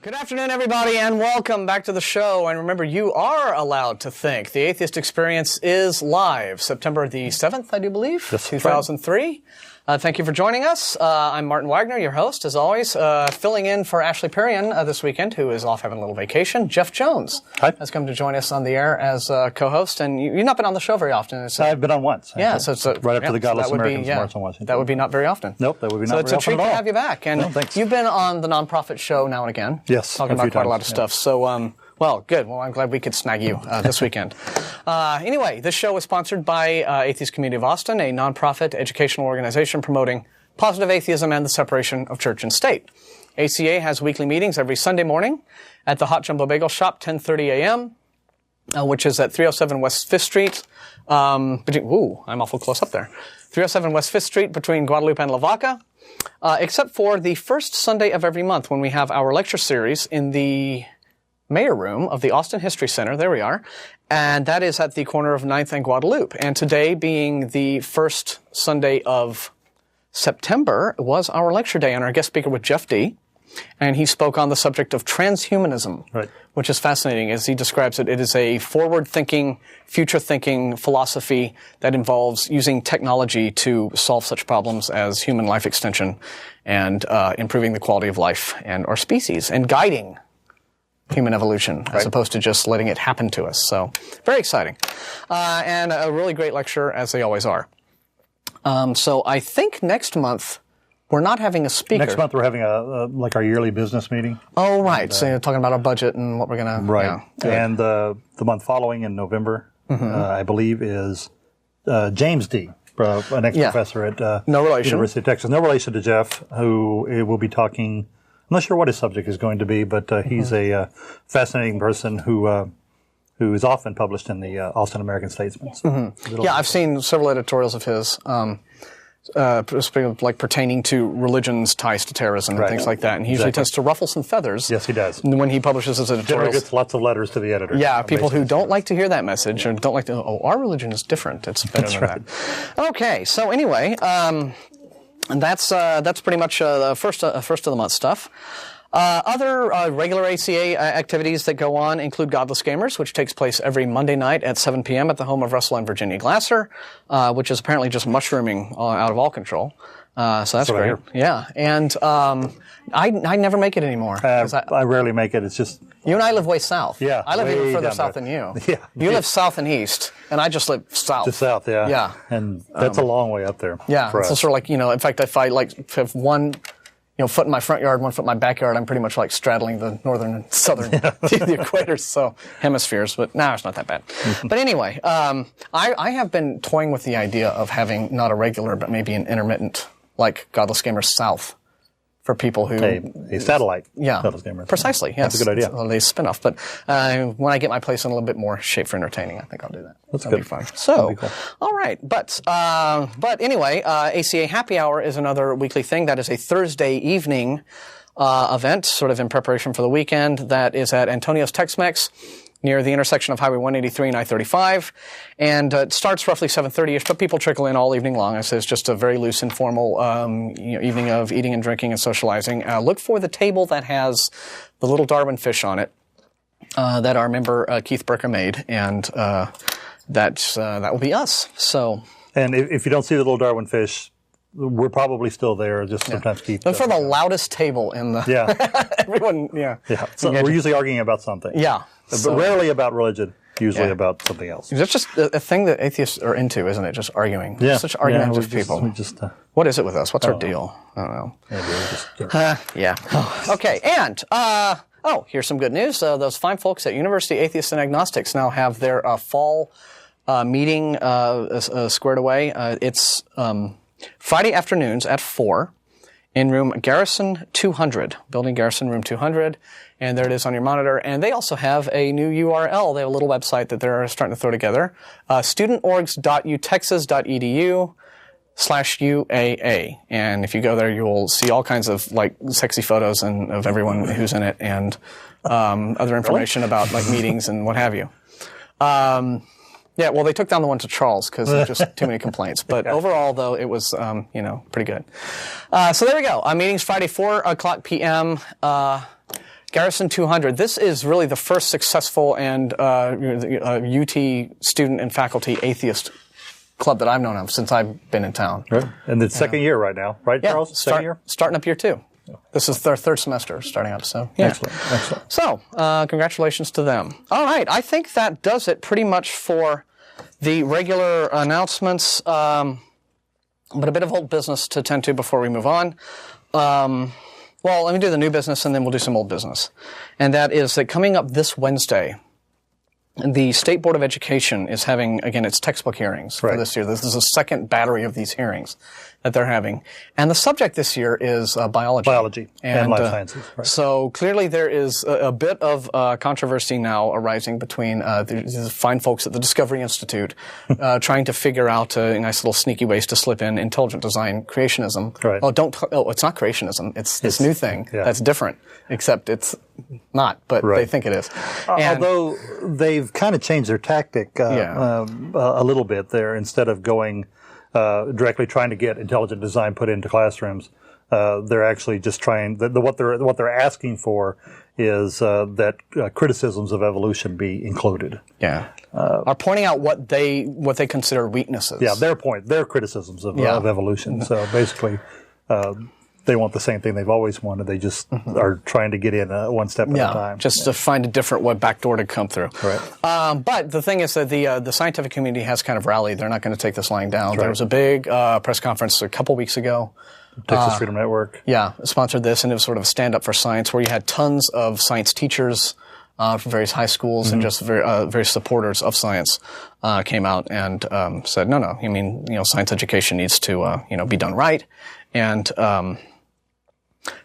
Good afternoon, everybody, and welcome back to the show. And remember, you are allowed to think. The Atheist Experience is live, September the 7th, I do believe, That's 2003. Thank you for joining us. I'm Martin Wagner, your host, as always, filling in for Ashley Perrion this weekend, who is off having a little vacation. Jeff Jones has come to join us on the air as co-host, and you've not been on the show very often. I've been on once. Yeah, so it's right after the Godless so Americans March on Washington. That would be not very often. Nope, that would be not very often So it's a treat at all. to have you back. And thanks. You've been on the Nonprofit Show now and again. Yes, talking about quite a lot of stuff. So, well, good. Well, I'm glad we could snag you this weekend. Anyway, this show is sponsored by Atheist Community of Austin, a nonprofit educational organization promoting positive atheism and the separation of church and state. ACA has weekly meetings every Sunday morning at the Hot Jumbo Bagel Shop, 10:30 a.m., which is at 307 West 5th Street. I'm awful close up there. 307 West 5th Street between Guadalupe and Lavaca, except for the first Sunday of every month when we have our lecture series in the Mayor Room of the Austin History Center. There we are. And that is at the corner of 9th and Guadalupe. And today, being the first Sunday of September, was our lecture day, and our guest speaker was Jeff D. And he spoke on the subject of transhumanism, which is fascinating. As he describes it, it is a forward-thinking, future-thinking philosophy that involves using technology to solve such problems as human life extension and improving the quality of life and our species and guiding human evolution as opposed to just letting it happen to us. So very exciting. And a really great lecture, as they always are. So I think next month we're not having a speaker. Next month we're having like our yearly business meeting. Oh, right. So you're talking about our budget and what we're going to... Right. Yeah, and the month following in November, I believe, is James D., an ex-professor at University of Texas. No relation to Jeff, who will be talking... I'm not sure what his subject is going to be, but he's a fascinating person who is often published in the Austin American Statesman. Yeah, I've seen several editorials of his, like pertaining to religion's ties to terrorism and things like that. And he usually tends to ruffle some feathers. Yes, he does. When he publishes his editorials. Generally gets lots of letters to the editor. Yeah, people who don't like to hear that message or don't like to, our religion is different. It's better than that. Okay, so anyway, and that's pretty much the first of the month stuff. Other regular ACA activities that go on include Godless Gamers, which takes place every Monday night at 7 p.m. at the home of Russell and Virginia Glasser, which is apparently just mushrooming out of all control. So that's great. Yeah, and I never make it anymore. I rarely make it. It's just... You and I live way south. Yeah. I live even further south than you. Yeah. You live south and east, and I just live south. Just south, yeah. Yeah. And that's a long way up there. Yeah. For us. So sort of like, in fact, if I have one foot in my front yard, 1 foot in my backyard, I'm pretty much like straddling the northern and southern the equators, so hemispheres, but it's not that bad. But anyway, I have been toying with the idea of having not a regular, but maybe an intermittent, like Godless Gamers South, for people who... A satellite. Yeah, Godless Gamers. Precisely, yes. That's a good idea. It's a spin-off, but when I get my place in a little bit more shape for entertaining, I think I'll do that. That'll be fun. So, be cool. All right, but anyway, ACA Happy Hour is another weekly thing. That is a Thursday evening event, sort of in preparation for the weekend. That is at Antonio's Tex-Mex, near the intersection of Highway 183 and I-35. And it starts roughly 7:30ish, but people trickle in all evening long. It's just a very loose, informal evening of eating and drinking and socializing. Look for the table that has the little Darwin fish on it that our member Keith Burker made, and that will be us. So, and if you don't see the little Darwin fish, we're probably still there. Just sometimes keep. Look for the loudest table in the. Yeah. Everyone. Yeah. Yeah. So we're usually arguing about something. Yeah. But rarely about religion. Usually about something else. It's just a thing that atheists are into, isn't it? Just arguing. Yeah. Such argumentative people. What is it with us? What's our deal? I don't know. Yeah. Okay. And here's some good news. Those fine folks at University Atheists and Agnostics now have their fall meeting squared away. It's Friday afternoons at 4 in room Garrison 200, building Garrison room 200, and there it is on your monitor. And they also have a new URL. They have a little website that they're starting to throw together, studentorgs.utexas.edu/UAA. And if you go there, you'll see all kinds of like sexy photos and of everyone who's in it, and other information about like meetings and what have you. Yeah, well, they took down the one to Charles because there were just too many complaints. But overall, though, it was, pretty good. So there we go. Meetings Friday, 4 o'clock p.m. Garrison 200. This is really the first successful and UT student and faculty atheist club that I've known of since I've been in town. Right. And it's second year right now, right, Charles? Second year? Starting up year 2. This is their third semester starting up, so yeah. Excellent. So, congratulations to them. All right, I think that does it pretty much for the regular announcements, but a bit of old business to tend to before we move on. Well, let me do the new business, and then we'll do some old business. And that is that coming up this Wednesday, the State Board of Education is having, again, its textbook hearings for this year. This is a second battery of these hearings that they're having. And the subject this year is biology. Biology and life sciences. Right. So clearly there is a bit of controversy now arising between these fine folks at the Discovery Institute trying to figure out nice little sneaky ways to slip in intelligent design creationism. Right. It's not creationism. It's this new thing that's different, except it's not, but they think it is. Although they've kind of changed their tactic a little bit there. Instead of going directly trying to get intelligent design put into classrooms, they're actually just trying. What they're asking for is that criticisms of evolution be included. Yeah, are pointing out what they consider weaknesses. Yeah, their criticisms of evolution. So basically, they want the same thing they've always wanted. They just are trying to get in one step at a time. Just to find a different back door to come through. Right. But the thing is that the scientific community has kind of rallied. They're not going to take this lying down. There was a big press conference a couple weeks ago. Texas Freedom Network. Yeah, sponsored this, and it was sort of a stand-up for science where you had tons of science teachers from various high schools and just various supporters of science came out and said, no, I mean, science education needs to, be done right. And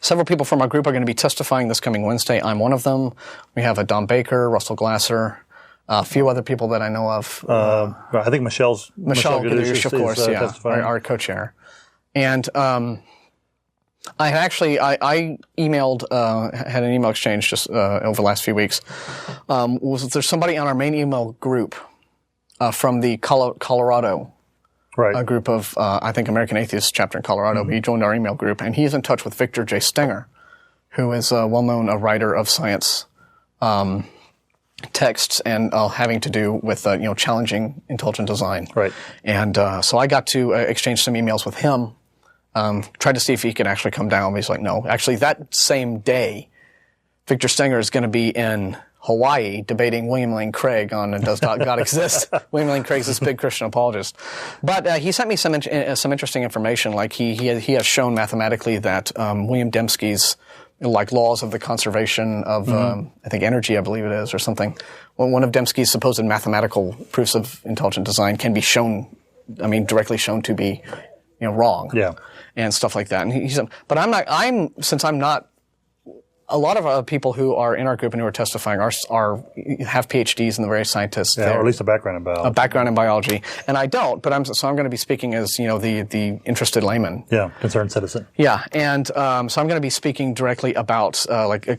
several people from our group are going to be testifying this coming Wednesday. I'm one of them. We have Don Baker, Russell Glasser, a few other people that I know of. I think Michelle Gadouche, of course, testifying. Our co-chair. And I emailed, had an email exchange just over the last few weeks. There's somebody on our main email group from the Colorado a group of, I think, American Atheist chapter in Colorado. He joined our email group, and he's in touch with Victor J. Stenger, who is a well-known writer of science texts and having to do with, challenging intelligent design. Right. And so I got to exchange some emails with him, tried to see if he could actually come down. But he's like, no. Actually, that same day, Victor Stenger is going to be in Hawaii debating William Lane Craig on Does God Exist? William Lane Craig's this big Christian apologist. But he sent me some interesting information. Like he has shown mathematically that William Dembski's laws of the conservation of I think energy, I believe it is, or something. One of Dembski's supposed mathematical proofs of intelligent design can be shown, directly shown to be wrong. Yeah. And stuff like that. And he said, but since I'm not. A lot of people who are in our group and who are testifying have PhDs in the various scientists. Yeah, or at least a background in biology. A background in biology, and I don't. But I'm going to be speaking as the interested layman. Yeah, concerned citizen. Yeah, and so I'm going to be speaking directly about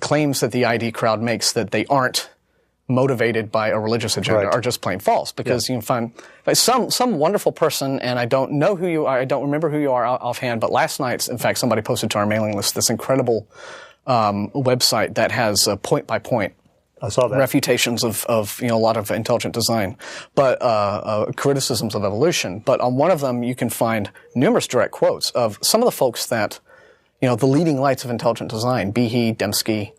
claims that the ID crowd makes that they aren't motivated by a religious agenda are just plain false. Because you can find some wonderful person, and I don't know who you are. I don't remember who you are offhand. But last night, in fact, somebody posted to our mailing list this incredible website that has point by point. I saw that. Refutations of a lot of intelligent design, but criticisms of evolution. But on one of them, you can find numerous direct quotes of some of the folks that, the leading lights of intelligent design, Behe, Dembski,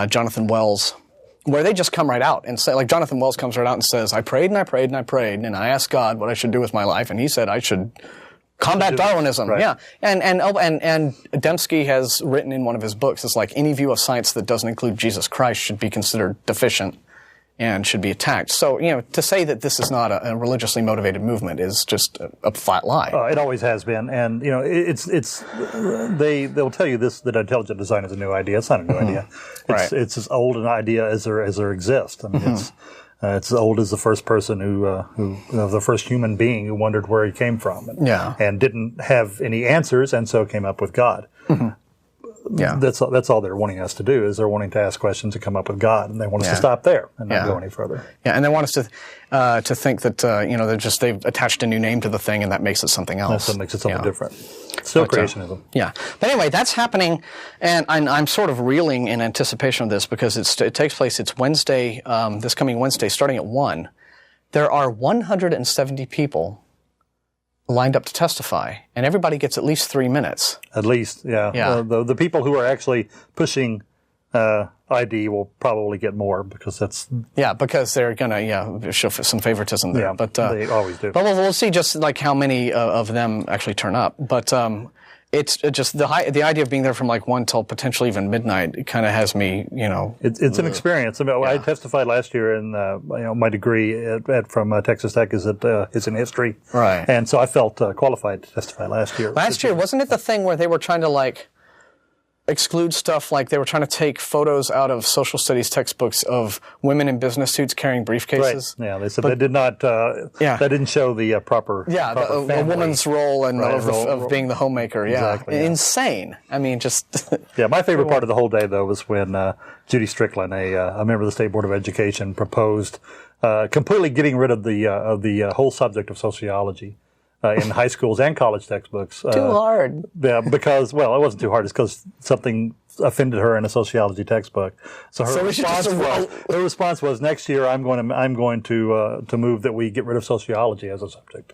Jonathan Wells, where they just come right out and say, like Jonathan Wells comes right out and says, I prayed and I prayed and I prayed, and I asked God what I should do with my life, and he said I should combat Darwinism. Right. Yeah. And Dembski has written in one of his books, it's like any view of science that doesn't include Jesus Christ should be considered deficient and should be attacked. So, to say that this is not a religiously motivated movement is just a flat lie. It always has been. And, they'll tell you this, that intelligent design is a new idea. It's not a new idea. It's as old an idea as there exists. It's as old as the first person the first human being who wondered where he came from and didn't have any answers, and so came up with God. that's all they're wanting us to do is they're wanting to ask questions and come up with God, and they want us to stop there and not go any further. Yeah, and they want us to think that they've attached a new name to the thing, and that makes it something else. That's what makes it something different. Still creationism. But anyway, that's happening, and I'm sort of reeling in anticipation of this because it takes place. It's Wednesday, this coming Wednesday, starting at 1. There are 170 people lined up to testify, and everybody gets at least 3 minutes. At least, the people who are actually pushing ID will probably get more because that's... Yeah, because they're going to show some favoritism there. Yeah, but they always do. But we'll see just like how many of them actually turn up. But it's just the idea of being there from like 1 till potentially even midnight. It kind of has me, It's an experience. I mean, I testified last year, and my degree from Texas Tech is in history, right? And so I felt qualified to testify last year. Last year, wasn't it the thing where they were trying to exclude stuff, like they were trying to take photos out of social studies textbooks of women in business suits carrying briefcases? Right. Yeah, they said they did not. That didn't show the proper. Yeah, the woman's role and of being the homemaker. Yeah, exactly, insane. I mean, just. Yeah, my favorite part of the whole day though was when Judy Strickland, a member of the State Board of Education, proposed completely getting rid of the whole subject of sociology. In high schools and college textbooks. Too hard. Yeah, because, it wasn't too hard. It's because something offended her in a sociology textbook. So her response was, next year I'm going to move that we get rid of sociology as a subject.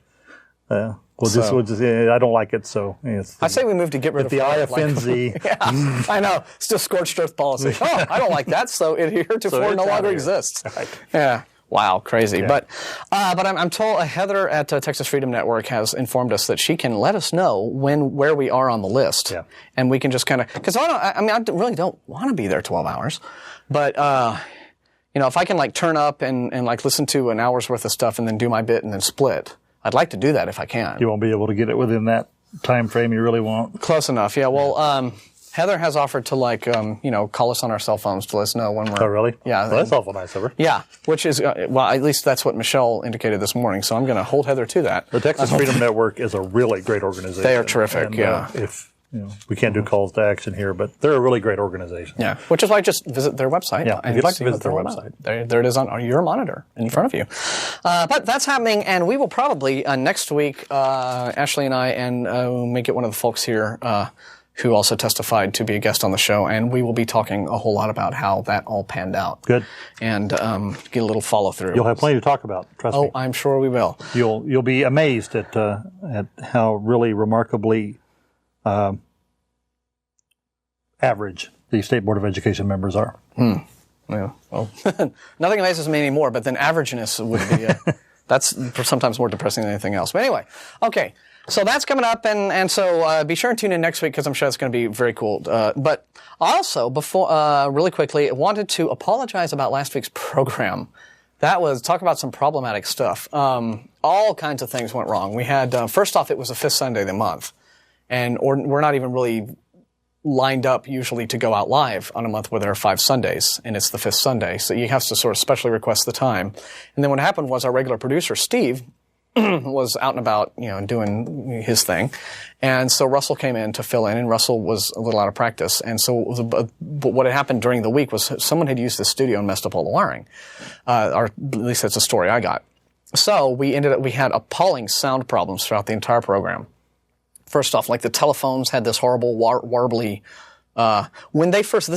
I don't like it, so. I say we move to get rid of the I offends thee. Yeah, I know. It's just scorched earth policy. Oh, I don't like that, so it heretofore no longer exists. Right. Yeah. Wow, crazy. Yeah. But I'm told Heather at Texas Freedom Network has informed us that she can let us know where we are on the list. Yeah. And we can just kind of, because I really don't want to be there 12 hours. But, if I can turn up and listen to an hour's worth of stuff and then do my bit and then split, I'd like to do that if I can. You won't be able to get it within that time frame you really want. Close enough. Yeah. Well, Heather has offered to call us on our cell phones to let us know when we're... Oh, really? Yeah. Well, that's awful nice of her. Yeah, which is, at least that's what Michelle indicated this morning, so I'm going to hold Heather to that. The Texas Freedom Network is a really great organization. They are terrific, and, if we can't do calls to action here, but they're a really great organization. Yeah, which is why just visit their website. Yeah, if you'd like to visit their website. There it is on your monitor in front of you. But that's happening, and we will probably, next week, Ashley and I, may get one of the folks here, who also testified to be a guest on the show, and we will be talking a whole lot about how that all panned out. Good. And get a little follow-through. You'll have plenty to talk about, trust me. Oh, I'm sure we will. You'll be amazed at how really remarkably average the State Board of Education members are. Yeah. Well, nothing amazes me anymore, but then averageness would be, that's sometimes more depressing than anything else. But anyway, okay. So that's coming up, and so be sure and tune in next week because I'm sure it's going to be very cool. But also, before really quickly, I wanted to apologize about last week's program. That was talk about some problematic stuff. All kinds of things went wrong. We had first off, it was the fifth Sunday of the month, and we're not even really lined up usually to go out live on a month where there are 5 Sundays, and it's the fifth Sunday, so you have to sort of specially request the time. And then what happened was our regular producer Steve was out and about, doing his thing. And so Russell came in to fill in, and Russell was a little out of practice. And so but what had happened during the week was someone had used the studio and messed up all the wiring. Or at least that's a story I got. So we had appalling sound problems throughout the entire program. First off, the telephones had this horrible warbly, when they first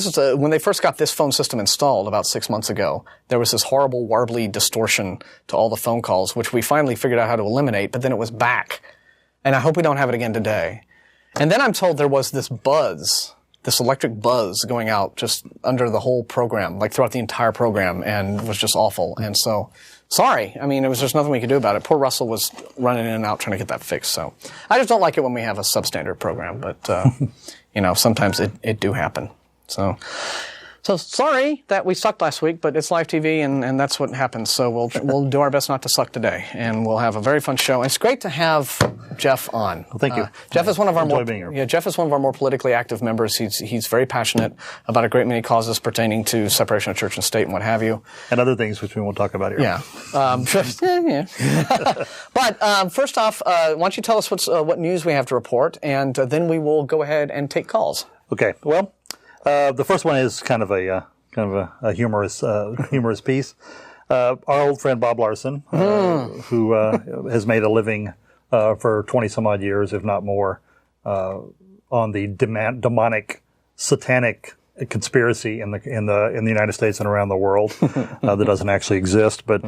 got this phone system installed about 6 months ago, there was this horrible warbly distortion to all the phone calls, which we finally figured out how to eliminate, but then it was back. And I hope we don't have it again today. And then I'm told there was this buzz, this electric buzz going out just under the whole program, throughout the entire program, and it was just awful. And so, sorry. I mean, there's nothing we could do about it. Poor Russell was running in and out trying to get that fixed. So I just don't like it when we have a substandard program, but, sometimes it do happen. So sorry that we sucked last week, but it's live TV and that's what happens. So we'll do our best not to suck today, and we'll have a very fun show. It's great to have Jeff on. Well, thank you. Jeff is one of our more politically active members. He's very passionate about a great many causes pertaining to separation of church and state and what have you, and other things which we won't talk about here. Yeah. But first off, why don't you tell us what news we have to report, and then we will go ahead and take calls. Okay. Well, the first one is kind of a humorous piece. Our old friend Bob Larson, who has made a living for 20 some odd years, if not more, on the demonic, satanic conspiracy in the United States and around the world that doesn't actually exist, but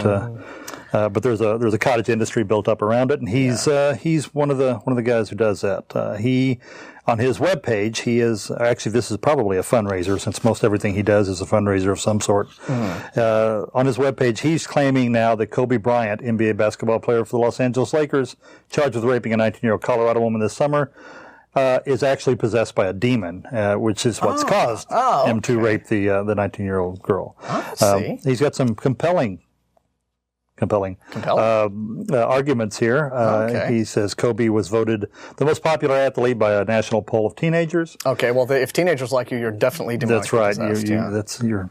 there's a cottage industry built up around it, and he's one of the guys who does that. He on his webpage, he is actually, this is probably a fundraiser, since most everything he does is a fundraiser of some sort. On his webpage, he's claiming now that Kobe Bryant, NBA basketball player for the Los Angeles Lakers, charged with raping a 19-year-old Colorado woman this summer, is actually possessed by a demon, which is what's caused him to rape the 19-year-old girl. He's got some compelling arguments here. He says Kobe was voted the most popular athlete by a national poll of teenagers. Okay, well, if teenagers like you, you're definitely demonically possessed. That's right.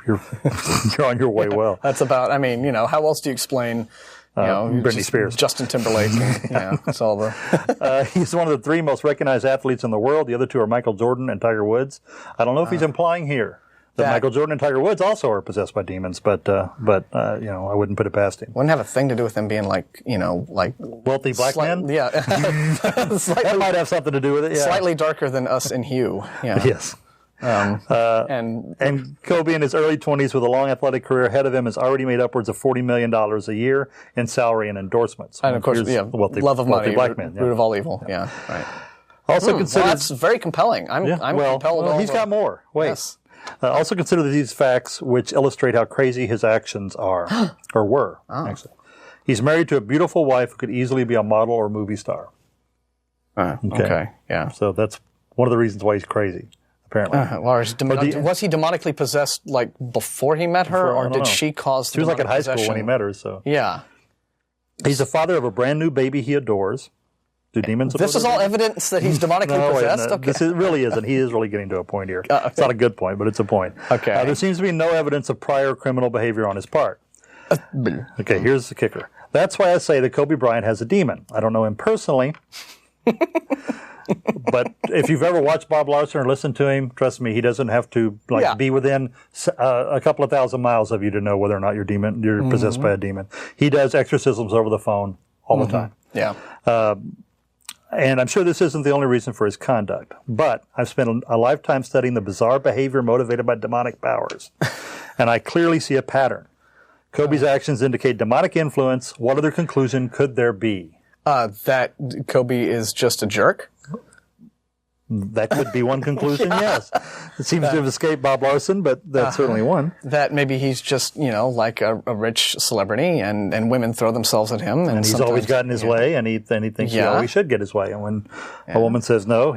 You're on your way well. That's about. I mean, how else do you explain? Britney Spears, Justin Timberlake. It's all the. He's one of the 3 most recognized athletes in the world. The other 2 are Michael Jordan and Tiger Woods. I don't know if he's implying here that Michael Jordan and Tiger Woods also are possessed by demons, but I wouldn't put it past him. Wouldn't have a thing to do with them being like wealthy black men. Yeah, that might have something to do with it. Yeah. Slightly darker than us in hue. Yeah. Yes. And Kobe in his early 20s with a long athletic career ahead of him has already made upwards of $40 million a year in salary and endorsements. And of course, love of money, black men, root of all evil. Yeah, right. Also consider that's very compelling. I'm compelled. Well, he's got more. Wait. Yes. Also consider these facts which illustrate how crazy his actions are, or were, actually. He's married to a beautiful wife who could easily be a model or movie star. Okay, yeah. So that's one of the reasons why he's crazy, apparently. Was he demonically possessed, before he met her, or did she cause the She was in high school when he met her, so. Yeah. He's the father of a brand new baby he adores. Do demons? This is all evidence that he's demonically possessed? Okay. This really isn't. He is really getting to a point here. It's not a good point, but it's a point. Okay. There seems to be no evidence of prior criminal behavior on his part. Okay, here's the kicker. That's why I say that Kobe Bryant has a demon. I don't know him personally, but if you've ever watched Bob Larson or listened to him, trust me, he doesn't have to be within a couple of thousand miles of you to know whether or not you're possessed by a demon. He does exorcisms over the phone all the time. Yeah. And I'm sure this isn't the only reason for his conduct, but I've spent a lifetime studying the bizarre behavior motivated by demonic powers, and I clearly see a pattern. Kobe's actions indicate demonic influence. What other conclusion could there be? That Kobe is just a jerk? That could be one conclusion, yes. It seems to have escaped Bob Larson, but that's certainly one. That maybe he's just, like a rich celebrity, and women throw themselves at him. And he's always gotten his way, and he thinks he always should get his way. And when a woman says no,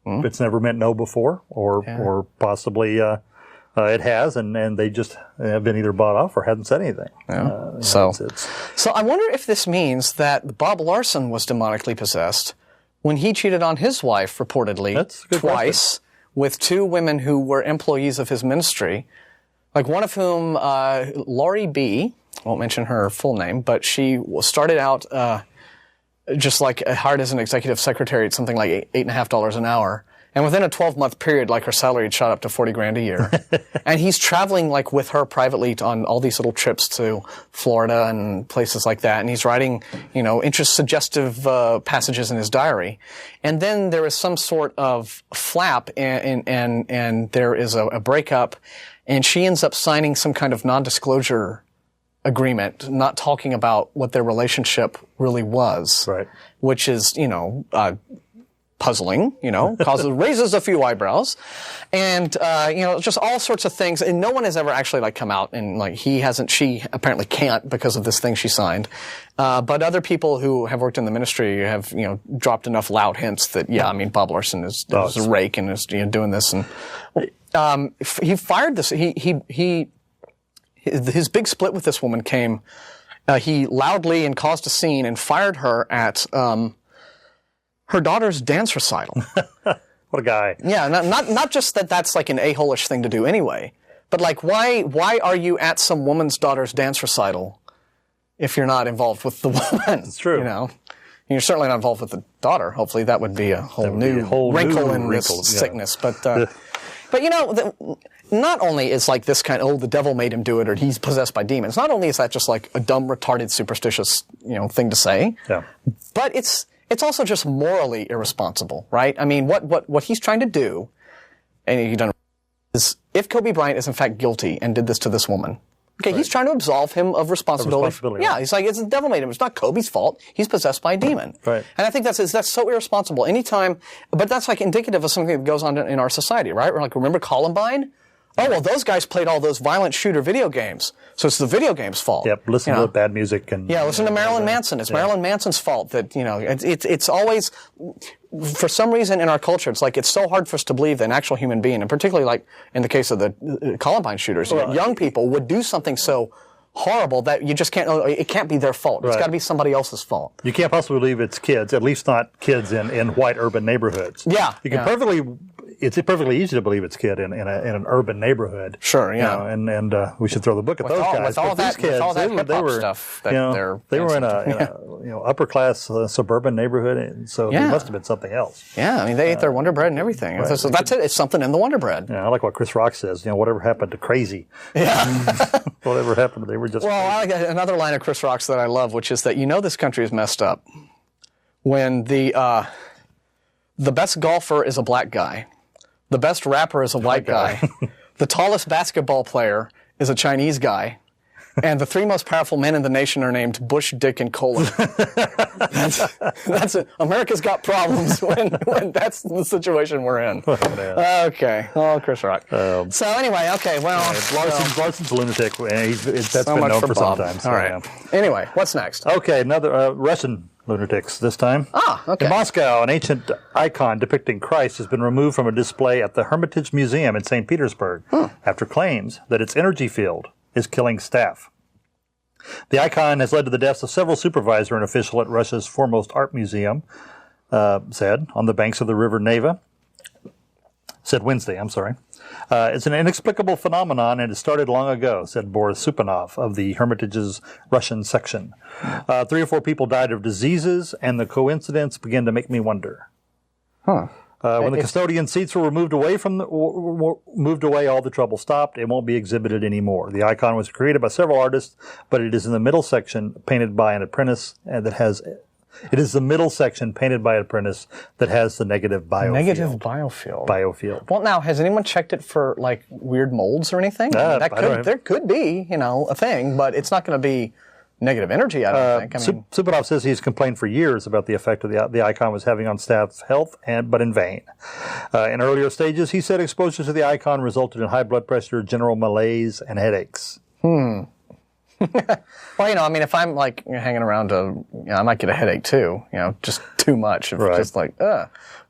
it's never meant no before, or possibly it has, and they just have been either bought off or hadn't said anything. Yeah. So I wonder if this means that Bob Larson was demonically possessed when he cheated on his wife, reportedly, twice, with 2 women who were employees of his ministry, one of whom, Laurie B., I won't mention her full name, but she started out just hired as an executive secretary at something like $8.50 an hour. And within a 12-month period, her salary had shot up to $40,000 a year. And he's traveling, with her privately on all these little trips to Florida and places like that. And he's writing, interest-suggestive passages in his diary. And then there is some sort of flap, and there is a breakup. And she ends up signing some kind of non-disclosure agreement, not talking about what their relationship really was. Right. Which is, puzzling, raises a few eyebrows, and just all sorts of things. And no one has ever actually come out and she apparently can't because of this thing she signed. But other people who have worked in the ministry have dropped enough loud hints that Bob Larson is a rake and is doing this, and he fired this. His big split with this woman came. He loudly and caused a scene and fired her at her daughter's dance recital. What a guy. Yeah, not just that's an a-hole-ish thing to do anyway, but why are you at some woman's daughter's dance recital if you're not involved with the woman? It's true. You're certainly not involved with the daughter. Hopefully that would be a whole new wrinkle in this sickness. But not only is like this kind of, the devil made him do it or he's possessed by demons, not only is that just like a dumb, retarded, superstitious, thing to say, but it's also just morally irresponsible, right? I mean, what he's trying to do, and he done, is if Kobe Bryant is in fact guilty and did this to this woman, okay, he's trying to absolve him of responsibility. Yeah, he's like, it's the devil made him. It's not Kobe's fault. He's possessed by a demon. Right. And I think that's so irresponsible. Anytime, but that's like indicative of something that goes on in our society, right? We're like, remember Columbine? Oh, well, those guys played all those violent shooter video games, so it's the video game's fault. Yep, listen to bad music. Listen to Marilyn Manson. It's Marilyn Manson's fault that, it's always, for some reason in our culture, it's like it's so hard for us to believe that an actual human being, and particularly like in the case of the Columbine shooters, young people would do something so horrible that you just can't, it can't be their fault. It's got to be somebody else's fault. You can't possibly believe it's kids, at least not kids in white urban neighborhoods. Yeah. You can it's perfectly easy to believe it's kid in an urban neighborhood. Sure, yeah. And we should throw the book at those guys. With all that hip-hop stuff that they were in a upper class suburban neighborhood, and so there must have been something else. Yeah, I mean they ate their Wonder Bread and everything. Right. So that's it. It's something in the Wonder Bread. Yeah, I like what Chris Rock says. Whatever happened to crazy? Yeah. Whatever happened, they were just. Well, I like another line of Chris Rock's that I love, which is that this country is messed up when the best golfer is a black guy. The best rapper is a white guy. The tallest basketball player is a Chinese guy. And the three most powerful men in the nation are named Bush, Dick, and Kohler. That's it. America's got problems when that's the situation we're in. Oh, okay. Oh, Chris Rock. So anyway, okay, well. Larson's a lunatic. That's been known for some time. All right. Anyway, what's next? Okay, another Russian lunatics this time. Okay. In Moscow, an ancient icon depicting Christ has been removed from a display at the Hermitage Museum in St. Petersburg after claims that its energy field is killing staff. The icon has led to the deaths of several supervisor and official at Russia's foremost art museum, said on the banks of the river Neva. Said Wednesday, I'm sorry. It's an inexplicable phenomenon and it started long ago, said Boris Supanov of the Hermitage's Russian section. 3 or 4 people died of diseases, and the coincidence began to make me wonder. When the custodian seats were moved away, all the trouble stopped. It won't be exhibited anymore. The icon was created by several artists, but it is in the middle section painted by an apprentice It is the middle section painted by an apprentice that has the negative biofield. Negative biofield. Biofield. Well, now, has anyone checked it for like weird molds or anything? There could be, a thing, but it's not going to be negative energy, I don't think. Supanov says he's complained for years about the effect of the icon was having on staff's health, but in vain. In earlier stages, he said exposure to the icon resulted in high blood pressure, general malaise, and headaches. Well, if I'm like hanging around, I might get a headache too. Just too much. Just like,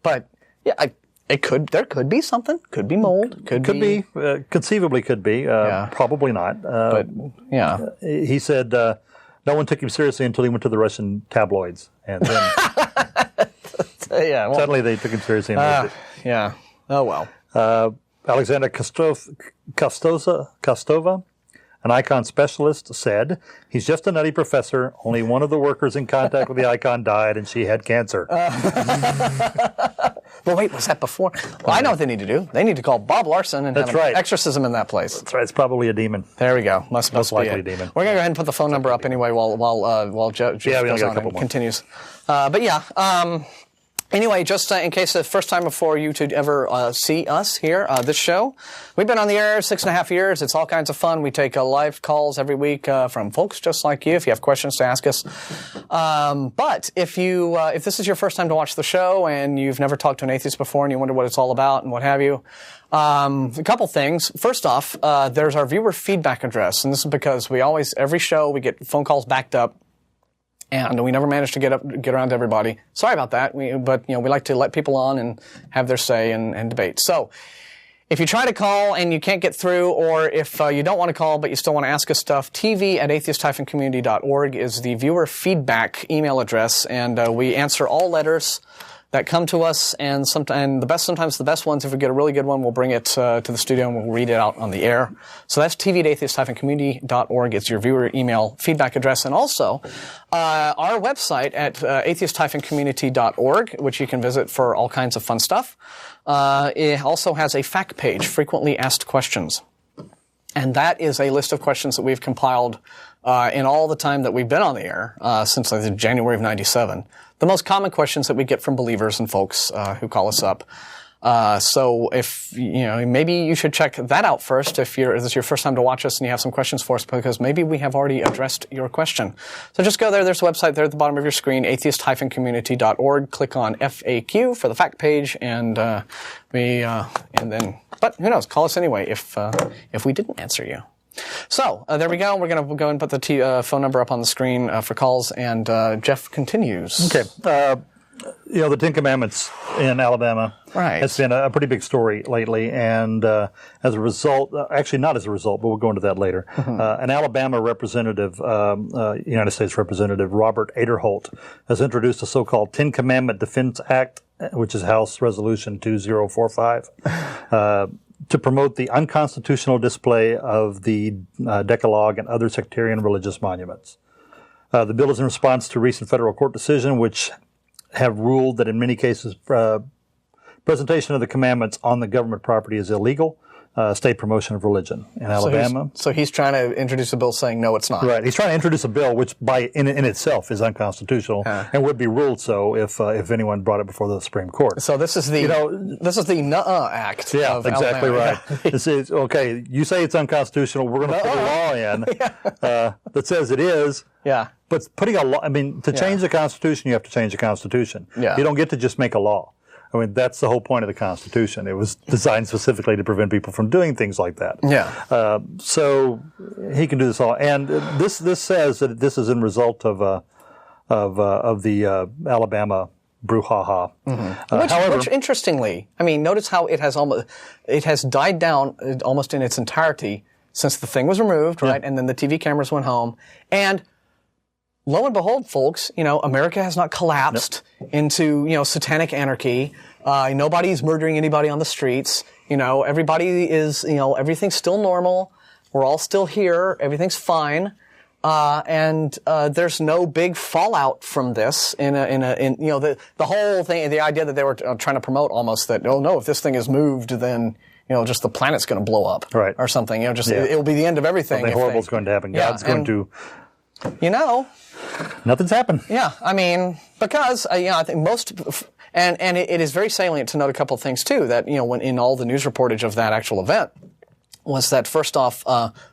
But yeah, there could be something. Could be mold. Could be. Conceivably could be. Probably not. But yeah, he said no one took him seriously until he went to the Russian tabloids, and then suddenly they took him seriously. And yeah. Oh well. Alexander Kostova, an icon specialist, said, he's just a nutty professor. Only one of the workers in contact with the icon died, and she had cancer. Well, wait, was that before? Well, I know what they need to do. They need to call Bob Larson and have an exorcism in that place. That's right. It's probably a demon. There we go. Most likely a demon. We're going to go ahead and put the phone number up anyway while Jeff goes on and continues. Anyway, just in case the first time before you to ever see us here, this show, we've been on the air 6.5 years. It's all kinds of fun. We take live calls every week from folks just like you if you have questions to ask us. But if this is your first time to watch the show and you've never talked to an atheist before and you wonder what it's all about and what have you, a couple things. First off, there's our viewer feedback address, and this is because every show we get phone calls backed up. And we never managed to get around to everybody. Sorry about that. But we like to let people on and have their say and debate. So if you try to call and you can't get through, or if you don't want to call but you still want to ask us stuff, tv@atheist-community.org is the viewer feedback email address, and we answer all letters that come to us, and sometimes the best ones, if we get a really good one, we'll bring it to the studio and we'll read it out on the air. So that's tv@atheist-community.org. It's your viewer email feedback address. And also, our website at atheist-community.org, which you can visit for all kinds of fun stuff, it also has a fact page, frequently asked questions. And that is a list of questions that we've compiled in all the time that we've been on the air, since January of 97. The most common questions that we get from believers and folks who call us up. So if, maybe you should check that out first if this is your first time to watch us and you have some questions for us, because maybe we have already addressed your question. So just go there. There's a website there at the bottom of your screen, atheist-community.org. Click on FAQ for the fact page, and but who knows? Call us anyway if we didn't answer you. So there we go. We're going to go and put the phone number up on the screen for calls, and Jeff continues. Okay. The Ten Commandments in Alabama has been a pretty big story lately, and as a result, actually not as a result, but we'll go into that later. An Alabama representative, United States Representative Robert Aderholt, has introduced a so-called Ten Commandment Defense Act, which is House Resolution 2045. To promote the unconstitutional display of the Decalogue and other sectarian religious monuments. The bill is in response to recent federal court decision, which have ruled that in many cases presentation of the commandments on the government property is illegal. State promotion of religion in Alabama. So he's trying to introduce a bill saying, no, it's not. Right. He's trying to introduce a bill which in itself is unconstitutional and would be ruled so if anyone brought it before the Supreme Court. So this is the Nuh-uh Act of exactly Alabama. Right. This is, okay, you say it's unconstitutional, we're going to put a law in that says it is. Yeah. But putting a law, to change the Constitution, you have to change the Constitution. Yeah. You don't get to just make a law. That's the whole point of the Constitution. It was designed specifically to prevent people from doing things like that. Yeah. So he can do this all, and this says that this is in result of the Alabama brouhaha. Which interestingly, notice how it has died down almost in its entirety since the thing was removed, right? And then the TV cameras went home, and lo and behold, folks, America has not collapsed into, satanic anarchy. Nobody's murdering anybody on the streets. Everybody is, everything's still normal. We're all still here. Everything's fine. And there's no big fallout from this the whole thing, the idea that they were trying to promote almost that, oh no, if this thing is moved, then, just the planet's going to blow up. Right. Or something, it'll be the end of everything. Something horrible's going to happen. God's going to... Nothing's happened. Yeah, because I think most, and it is very salient to note a couple of things too. That when in all the news reportage of that actual event, was that first off,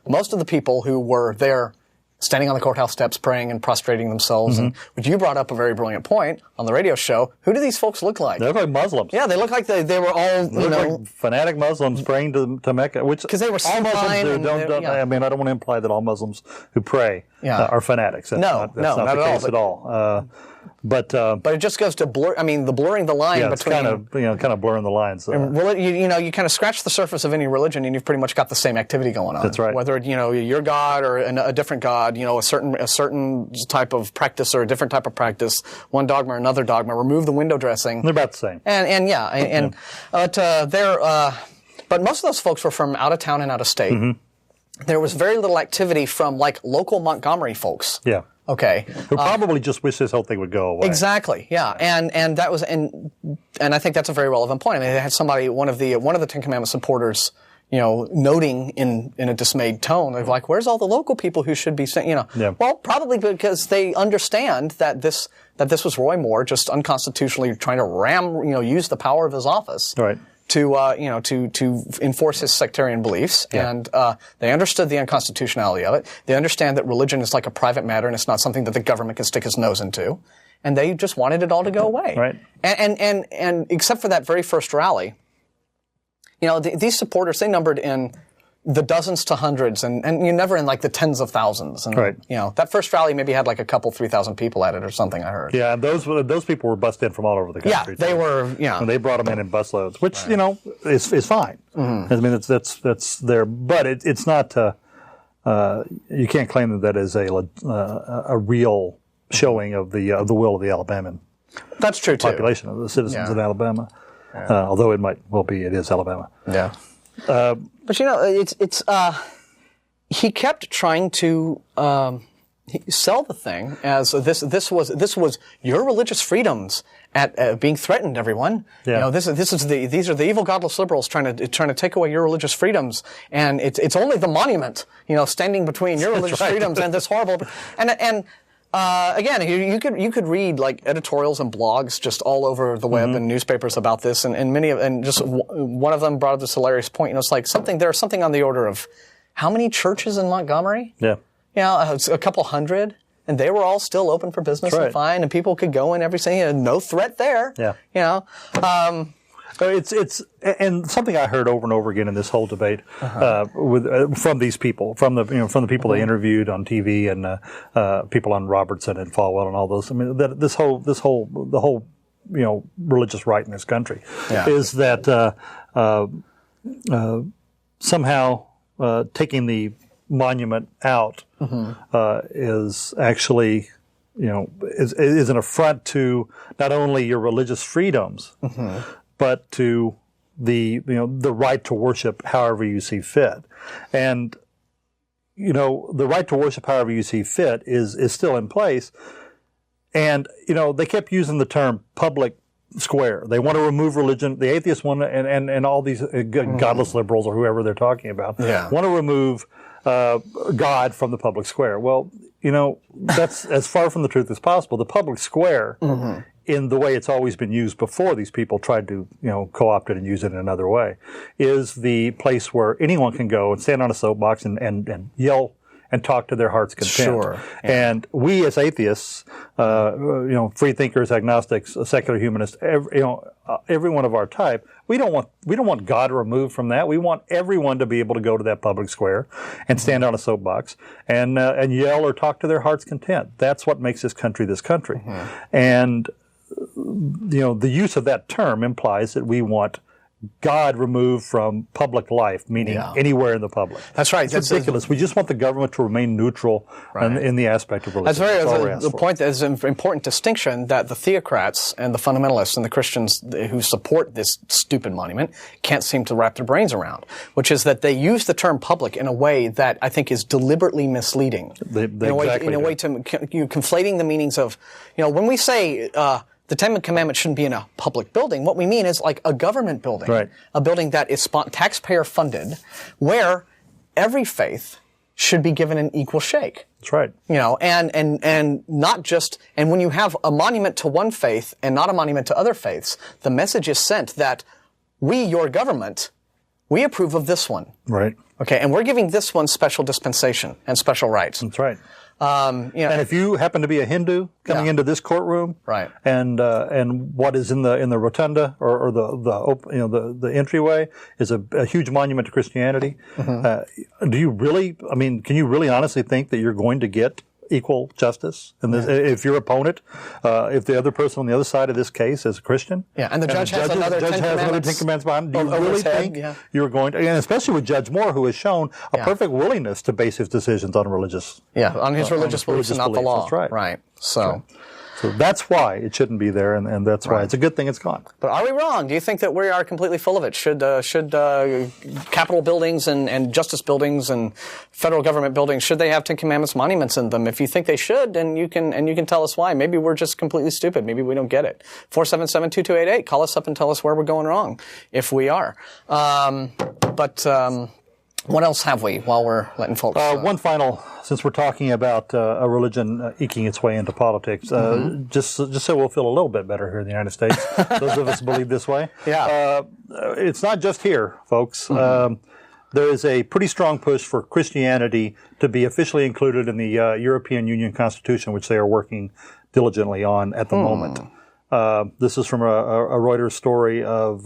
most of the people who were there, standing on the courthouse steps, praying and prostrating themselves, and which you brought up a very brilliant point on the radio show. Who do these folks look like? They look like Muslims. Yeah, they look like they were all like fanatic Muslims praying to Mecca, which because they were all Muslims do. I don't want to imply that all Muslims who pray are fanatics. That's not the case at all. But it just goes to blur. The blurring the line between kind of blurring the lines. You kind of scratch the surface of any religion, and you've pretty much got the same activity going on. That's right. Whether your God or a different God, a certain type of practice or a different type of practice, one dogma or another dogma. Remove the window dressing. They're about the same. But most of those folks were from out of town and out of state. Mm-hmm. There was very little activity from local Montgomery folks. Yeah. Okay. Who probably just wish this whole thing would go away. Exactly. Yeah. And that was and I think that's a very relevant point. They had somebody, one of the Ten Commandments supporters, noting in a dismayed tone, they're like, "Where's all the local people who should be saying?" Yeah. Well, probably because they understand that this was Roy Moore just unconstitutionally trying to use the power of his office. Right. To enforce his sectarian beliefs, and they understood the unconstitutionality of it. They understand that religion is like a private matter, and it's not something that the government can stick its nose into. And they just wanted it all to go away. Right. And except for that very first rally, these supporters, they numbered in the dozens to hundreds, and you're never in the tens of thousands. And, right. That first rally maybe had a couple, 3,000 people at it or something, I heard. Yeah, and those people were bussed in from all over the country. Yeah, they were, And they brought them in busloads, which, is fine. Mm-hmm. That's there, but it's not, you can't claim that is a real showing of the will of the Alabamans. That's true too. Population of the citizens in Alabama, although it is Alabama. Yeah. But he kept trying to sell the thing as this was your religious freedoms at being threatened. Everyone, these are the evil, godless liberals trying to take away your religious freedoms, and it's only the monument, standing between your religious freedoms and this horrible and. Again, you could read like editorials and blogs just all over the web and newspapers about this, and just one of them brought up this hilarious point. It's like there's something on the order of how many churches in Montgomery? Yeah, it's a couple hundred, and they were all still open for business and fine, and people could go in every single. No threat there. Yeah. It's something I heard over and over again in this whole debate from these people, from the people they interviewed on TV and people on Robertson and Falwell and all those. I mean, the whole religious right in this country is that somehow taking the monument out is actually is an affront to not only your religious freedoms. But to the right to worship however you see fit, and the right to worship however you see fit is still in place, and they kept using the term public square. They want to remove religion. The atheists want to, and all these godless liberals or whoever they're talking about want to remove God from the public square. Well, that's as far from the truth as possible. The public square. In the way it's always been used before these people tried to, co-opt it and use it in another way, is the place where anyone can go and stand on a soapbox and yell and talk to their heart's content. Sure. Yeah. And we as atheists, free thinkers, agnostics, secular humanists, every one of our type, we don't want God removed from that. We want everyone to be able to go to that public square and stand on a soapbox and yell or talk to their heart's content. That's what makes this country this country. And the use of that term implies that we want God removed from public life, meaning anywhere in the public. That's right. That's ridiculous. We just want the government to remain neutral in the aspect of religion. That's the point. That is an important distinction that the theocrats and the fundamentalists and the Christians who support this stupid monument can't seem to wrap their brains around, which is that they use the term public in a way that I think is deliberately misleading. In a way to conflating the meanings of, when we say the Ten Commandments shouldn't be in a public building. What we mean is like a government building, a building that is taxpayer funded, where every faith should be given an equal shake. That's right. And not just, and when you have a monument to one faith and not a monument to other faiths, the message is sent that we, your government, we approve of this one. Right. Okay, and we're giving this one special dispensation and special rights. That's right. And if you happen to be a Hindu coming into this courtroom, and what is in the rotunda or the entryway is a huge monument to Christianity, do you really? I mean, can you really honestly think that you're going to get equal justice? And if your opponent, if the other person on the other side of this case is a Christian, and the judge has another Ten Commandments behind, do you really think you're going to, and especially with Judge Moore, who has shown a perfect willingness to base his decisions on religious, on his religious beliefs and not the law. That's right. Right. So that's why it shouldn't be there, and that's why it's a good thing it's gone. But are we wrong? Do you think that we are completely full of it? Should Capitol buildings and justice buildings and federal government buildings, should they have Ten Commandments monuments in them? If you think they should, then you can tell us why. Maybe we're just completely stupid. Maybe we don't get it. 477-2288. Call us up and tell us where we're going wrong, if we are. What else have we while we're letting folks? One final, since we're talking about a religion eking its way into politics, just so we'll feel a little bit better here in the United States, those of us who believe this way. It's not just here, folks. There is a pretty strong push for Christianity to be officially included in the European Union Constitution, which they are working diligently on at the moment. This is from a Reuters story of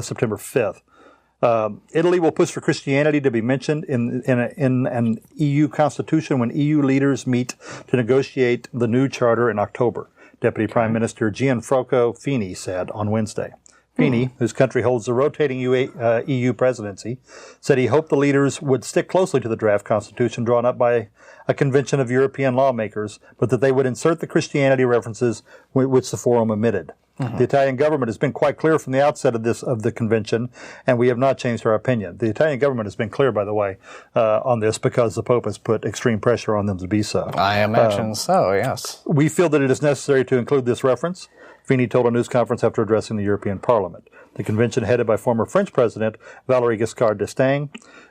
September 5th. Italy will push for Christianity to be mentioned in an EU constitution when EU leaders meet to negotiate the new charter in October, Deputy Prime Minister Gianfranco Fini said on Wednesday. Feeney, whose country holds the rotating EU presidency, said he hoped the leaders would stick closely to the draft constitution drawn up by a convention of European lawmakers, but that they would insert the Christianity references which the forum omitted. The Italian government has been quite clear from the outset of the convention, and we have not changed our opinion. The Italian government has been clear, by the way, on this because the Pope has put extreme pressure on them to be so. I imagine so, yes. We feel that it is necessary to include this reference, Feeney told a news conference after addressing the European Parliament. The convention, headed by former French President Valéry Giscard d'Estaing,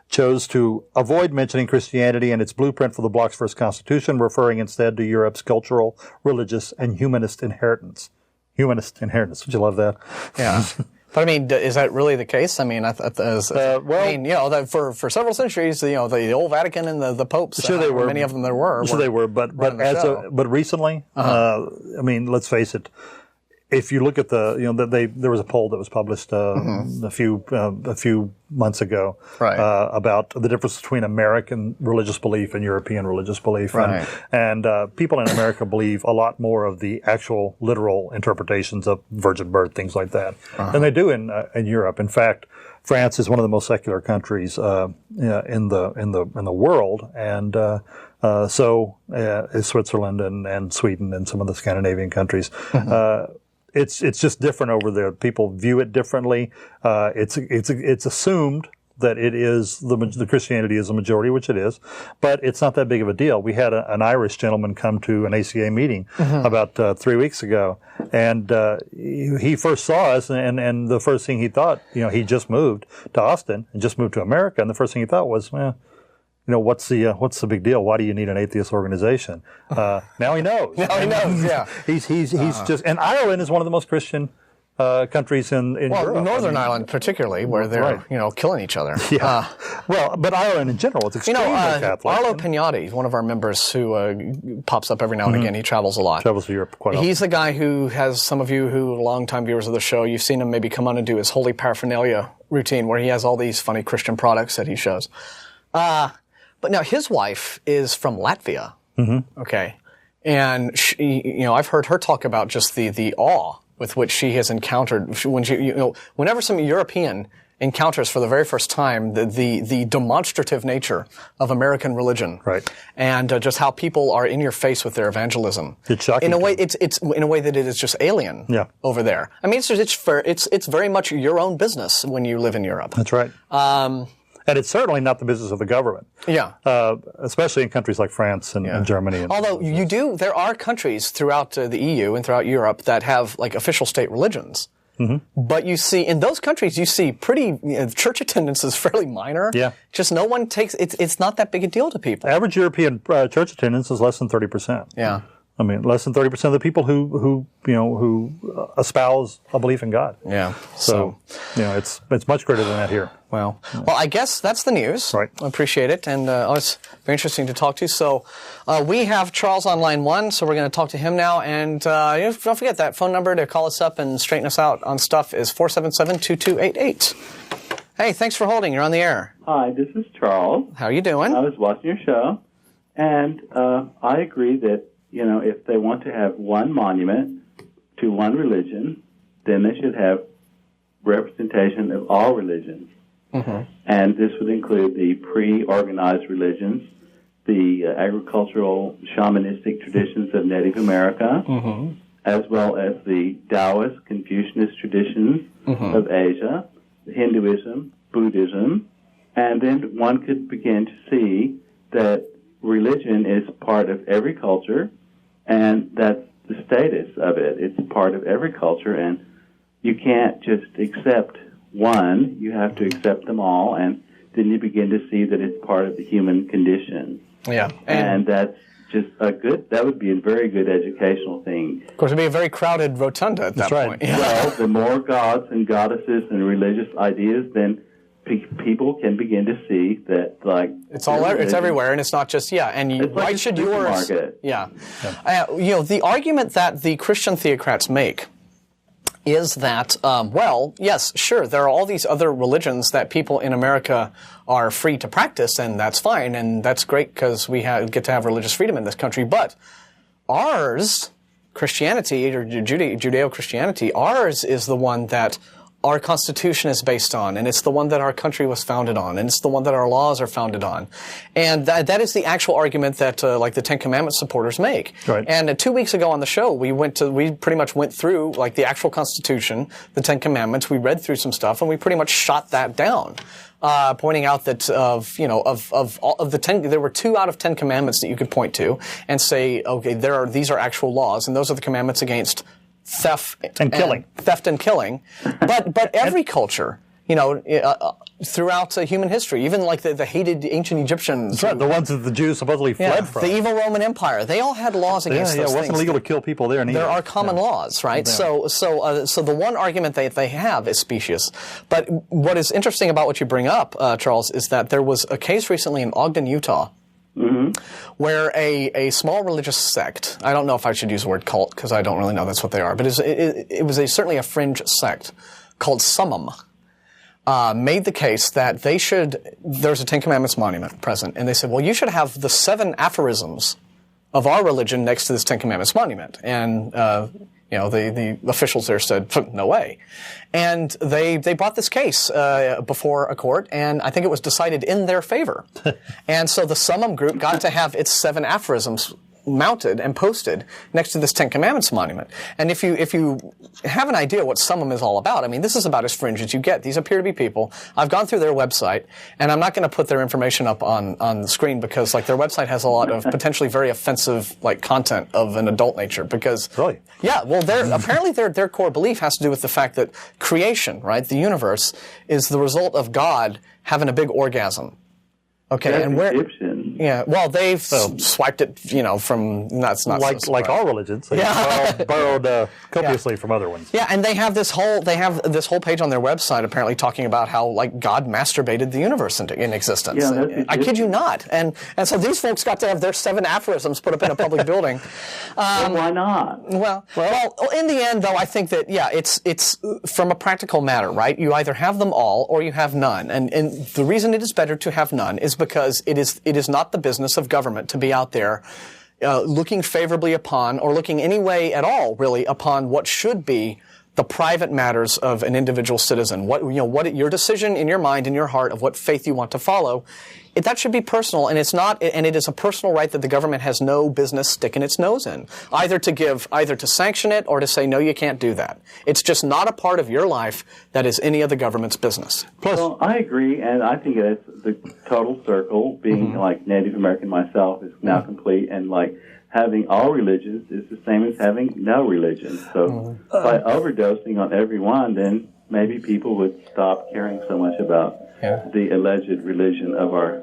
chose to avoid mentioning Christianity and its blueprint for the bloc's first constitution, referring instead to Europe's cultural, religious, and humanist inheritance. Humanist inheritance. Would you love that? Yeah. But I mean, is that really the case? I mean, for several centuries, the old Vatican and the popes, sure they were. Many of them there were. Sure they were, but recently, I mean, let's face it. If you look at there was a poll that was published a few months ago about the difference between American religious belief and European religious belief, and people in America believe a lot more of the actual literal interpretations of virgin birth, things like that, than they do in Europe. In fact, France is one of the most secular countries in the world, and so is Switzerland and Sweden and some of the Scandinavian countries. It's just different over there. People view it differently. It's assumed that it is the Christianity is the majority, which it is, but it's not that big of a deal. We had an Irish gentleman come to an ACA meeting about 3 weeks ago, and he first saw us, and the first thing he thought, he just moved to Austin and just moved to America, and the first thing he thought was, well, what's the big deal? Why do you need an atheist organization? Now he knows. Now he knows. Yeah. He's just, and Ireland is one of the most Christian countries in Europe. Northern Ireland particularly, where they're killing each other. Yeah. But Ireland in general, it's extremely Catholic. Arlo Pignati, one of our members who pops up every now and again. He travels a lot. Travels to Europe quite often. He's the guy who has some of you who are longtime viewers of the show. You've seen him maybe come on and do his holy paraphernalia routine, where he has all these funny Christian products that he shows. But now his wife is from Latvia. Okay. And I've heard her talk about just the awe with which she has encountered whenever some European encounters for the very first time the demonstrative nature of American religion. Right. And just how people are in your face with their evangelism. It's shocking. In a way, it's in a way that it is just alien. Over there. I mean, it's very much your own business when you live in Europe. That's right. And it's certainly not the business of the government. Yeah. Especially in countries like France and Germany. Although there are countries throughout the EU and throughout Europe that have like official state religions. But you see, in those countries, pretty, church attendance is fairly minor. Yeah. Just no one takes, it's not that big a deal to people. Average European church attendance is less than 30%. Yeah. I mean, less than 30% of the people who espouse a belief in God. Yeah. So it's much greater than that here. Well, I guess that's the news. Right. I appreciate it, and it's very interesting to talk to. So we have Charles on line 1, so we're going to talk to him now. And don't forget that phone number to call us up and straighten us out on stuff is 477-2288. Hey, thanks for holding. You're on the air. Hi, this is Charles. How are you doing? I was watching your show, and I agree that if they want to have one monument to one religion, then they should have representation of all religions. And this would include the pre-organized religions, the agricultural shamanistic traditions of Native America, as well as the Taoist, Confucianist traditions of Asia, Hinduism, Buddhism, and then one could begin to see that religion is part of every culture, and that's the status of it. It's part of every culture, and you can't just accept one. You have to accept them all, and then you begin to see that it's part of the human condition. Yeah. And that's just that would be a very good educational thing. Of course, it would be a very crowded rotunda at that point. Yeah. Well, the more gods and goddesses and religious ideas, then people can begin to see that, it's everywhere, and it's not just and why should yours? The argument that the Christian theocrats make is that yes, sure, there are all these other religions that people in America are free to practice, and that's fine, and that's great because we get to have religious freedom in this country. But ours, Christianity or Judeo-Christianity, ours is the one that our Constitution is based on, and it's the one that our country was founded on, and it's the one that our laws are founded on. And that is the actual argument that like the Ten Commandments supporters make. Right. And 2 weeks ago on the show, we pretty much went through like the actual Constitution, the Ten Commandments. We read through some stuff, and we pretty much shot that down. Pointing out that of all of the 10, there were 2 out of 10 commandments that you could point to and say, okay, these are actual laws, and those are the commandments against theft and killing. But every culture, throughout human history, even like the hated ancient Egyptians. That's right, the ones that the Jews supposedly fled from. The evil Roman Empire. They all had laws against those things. It wasn't legal to kill people there. There are common laws, right? Yeah. So the one argument that they have is specious. But what is interesting about what you bring up, Charles, is that there was a case recently in Ogden, Utah, where a small religious sect, I don't know if I should use the word cult because I don't really know that's what they are, but it was certainly a fringe sect called Summum, made the case that there's a Ten Commandments monument present, and they said, well, you should have the 7 aphorisms of our religion next to this Ten Commandments monument. And, the officials there said, no way. And they brought this case before a court, and I think it was decided in their favor. And so the Summum group got to have its 7 aphorisms mounted and posted next to this Ten Commandments monument. And if you have an idea what Summum is all about, I mean, this is about as fringe as you get. These appear to be people. I've gone through their website, and I'm not going to put their information up on the screen because, like, their website has a lot of potentially very offensive, like, content of an adult nature. Because, really? Yeah, well, apparently their core belief has to do with the fact that creation, right, the universe, is the result of God having a big orgasm. Okay, that's and where? Egyptian. Yeah, well, they've swiped it, from that's not like all religions. They borrowed copiously from other ones. Yeah, and they have this whole page on their website apparently talking about how like God masturbated the universe in existence. Yeah, I kid you not. And so these folks got to have their 7 aphorisms put up in a public building. Well, why not? Well, in the end, though, I think that it's from a practical matter, right? You either have them all or you have none, and the reason it is better to have none is because it is not the business of government to be out there looking favorably upon or looking any way at all really upon what should be the private matters of an individual citizen. What your decision in your mind, in your heart of what faith you want to follow, that should be personal, and it is a personal right that the government has no business sticking its nose in, either to sanction it or to say no, you can't do that. It's just not a part of your life that is any of the government's business. Well, I agree, and I think it's the total circle. Being like Native American myself is now complete, and like having all religions is the same as having no religion. So by overdosing on every one, then maybe people would stop caring so much about the alleged religion of our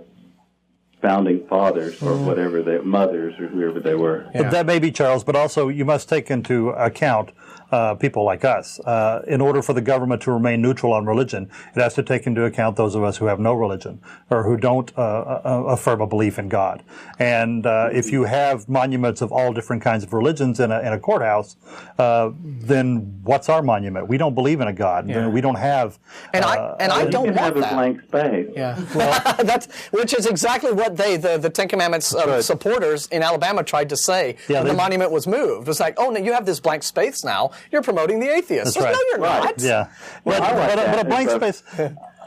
founding fathers or whatever their mothers or whoever they were. Yeah. But that may be, Charles, but also you must take into account people like us. In order for the government to remain neutral on religion, it has to take into account those of us who have no religion or who don't affirm a belief in God. And if you have monuments of all different kinds of religions in a courthouse, then what's our monument? We don't believe in a God. Yeah. We don't have. And I don't want have that. A blank space. Yeah, well, which is exactly what the Ten Commandments supporters in Alabama tried to say when the monument was moved. It was like, oh, no, you have this blank space now. You're promoting the atheists. That's right. No, you're not. Yeah, but a blank space.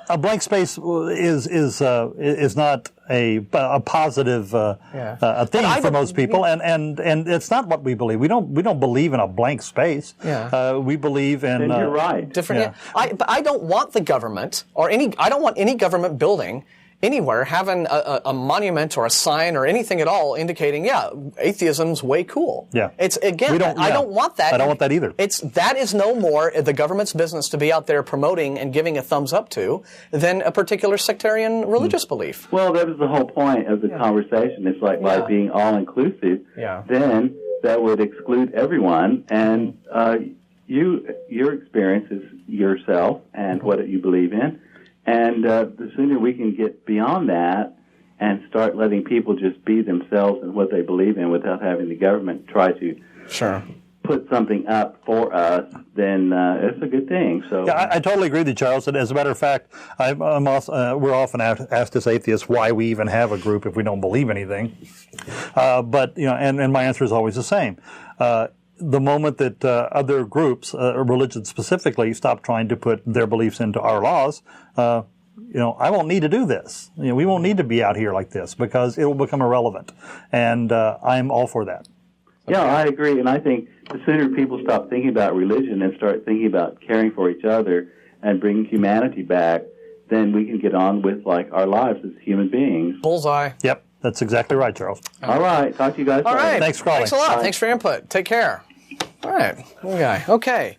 A blank space is not a positive thing for most people, and it's not what we believe. We don't believe in a blank space. Yeah. We believe in. And you're right. Different. Yeah. But I don't want the government I don't want any government building anywhere having a monument or a sign or anything at all indicating, atheism's way cool. Yeah. It's, again, I don't want that. I don't want that either. That is no more the government's business to be out there promoting and giving a thumbs up to than a particular sectarian religious belief. Well, that was the whole point of the conversation. It's like by being all-inclusive, then that would exclude everyone, and your experience is yourself and what you believe in. And the sooner we can get beyond that and start letting people just be themselves and what they believe in without having the government try to put something up for us, then it's a good thing. So I totally agree with you, Charles. And as a matter of fact, we're often asked as atheists why we even have a group if we don't believe anything. But and my answer is always the same. the moment that other groups, religions specifically, stop trying to put their beliefs into our laws, I won't need to do this. We won't need to be out here like this because it will become irrelevant. And I'm all for that. Yeah, I agree. And I think the sooner people stop thinking about religion and start thinking about caring for each other and bringing humanity back, then we can get on with our lives as human beings. Bullseye. Yep, that's exactly right, Charles. All right. Talk to you guys later. All right. Thanks for calling. Thanks a lot. Bye. Thanks for your input. Take care. All right. Okay.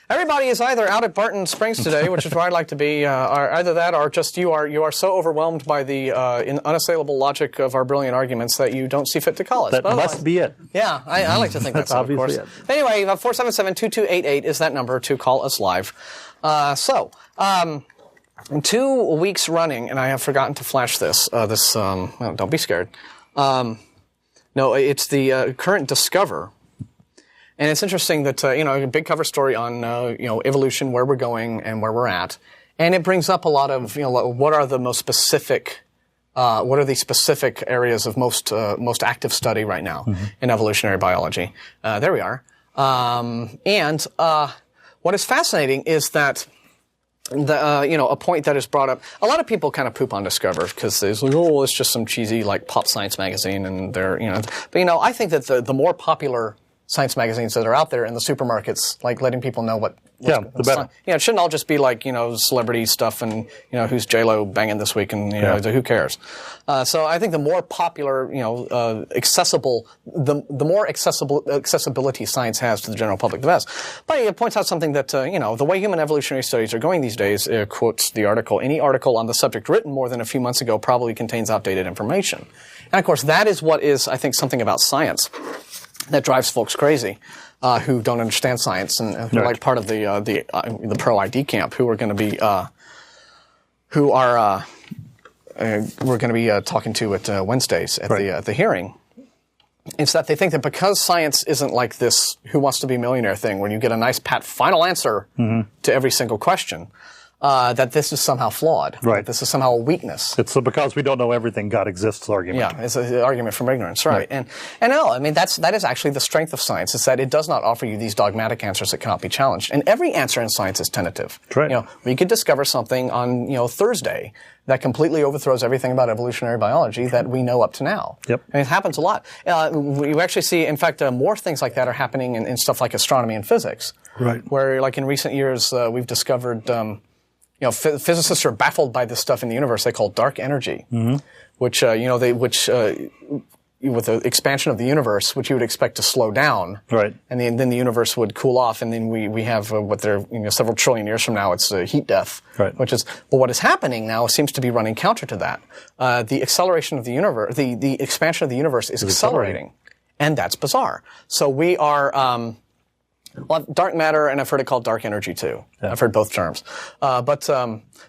Everybody is either out at Barton Springs today, which is where I'd like to be, or either that or just you are so overwhelmed by the unassailable logic of our brilliant arguments that you don't see fit to call us. That must be it. Yeah, I like to think that's of course. It. Anyway, 477-2288 is that number to call us live. In 2 weeks running, and I have forgotten to flash this, don't be scared. No, it's the current Discover. And it's interesting that, a big cover story on, evolution, where we're going and where we're at. And it brings up a lot of, what are the most specific, what are the specific areas of most active study right now in evolutionary biology? There we are. What is fascinating is that a point that is brought up. A lot of people kind of poop on Discover because there's it's just some cheesy pop science magazine, and they're But I think that the more popular science magazines that are out there in the supermarkets, letting people know the better. It shouldn't all just be celebrity stuff and who's J-Lo banging this week and who cares. So I think the more popular, accessible, the more accessibility science has to the general public, the best. But it points out something that the way human evolutionary studies are going these days. Quotes the article: any article on the subject written more than a few months ago probably contains outdated information. And of course, that is what is, I think, something about science that drives folks crazy, who don't understand science and who are part of the pro ID camp, who are going to be we're going to be talking to at Wednesdays at the hearing. It's that they think that because science isn't like this Who Wants to Be a Millionaire thing, where you get a nice pat final answer to every single question. That this is somehow flawed. Right. That this is somehow a weakness. It's because we don't know everything God exists argument. Yeah, it's an argument from ignorance, right? And no, I mean that is actually the strength of science, is that it does not offer you these dogmatic answers that cannot be challenged. And every answer in science is tentative. Right. We could discover something on Thursday that completely overthrows everything about evolutionary biology that we know up to now. Yep. And it happens a lot. We actually see, in fact, more things like that are happening in stuff like astronomy and physics. Right. Where, in recent years, we've discovered. Physicists are baffled by this stuff in the universe they call dark energy, which with the expansion of the universe, which you would expect to slow down, right? And then the universe would cool off, and then we have several trillion years from now, it's heat death, right? But what is happening now seems to be running counter to that. The acceleration of the universe, the expansion of the universe is accelerating, and that's bizarre. So we are. Dark matter, and I've heard it called dark energy too. Yeah. I've heard both terms.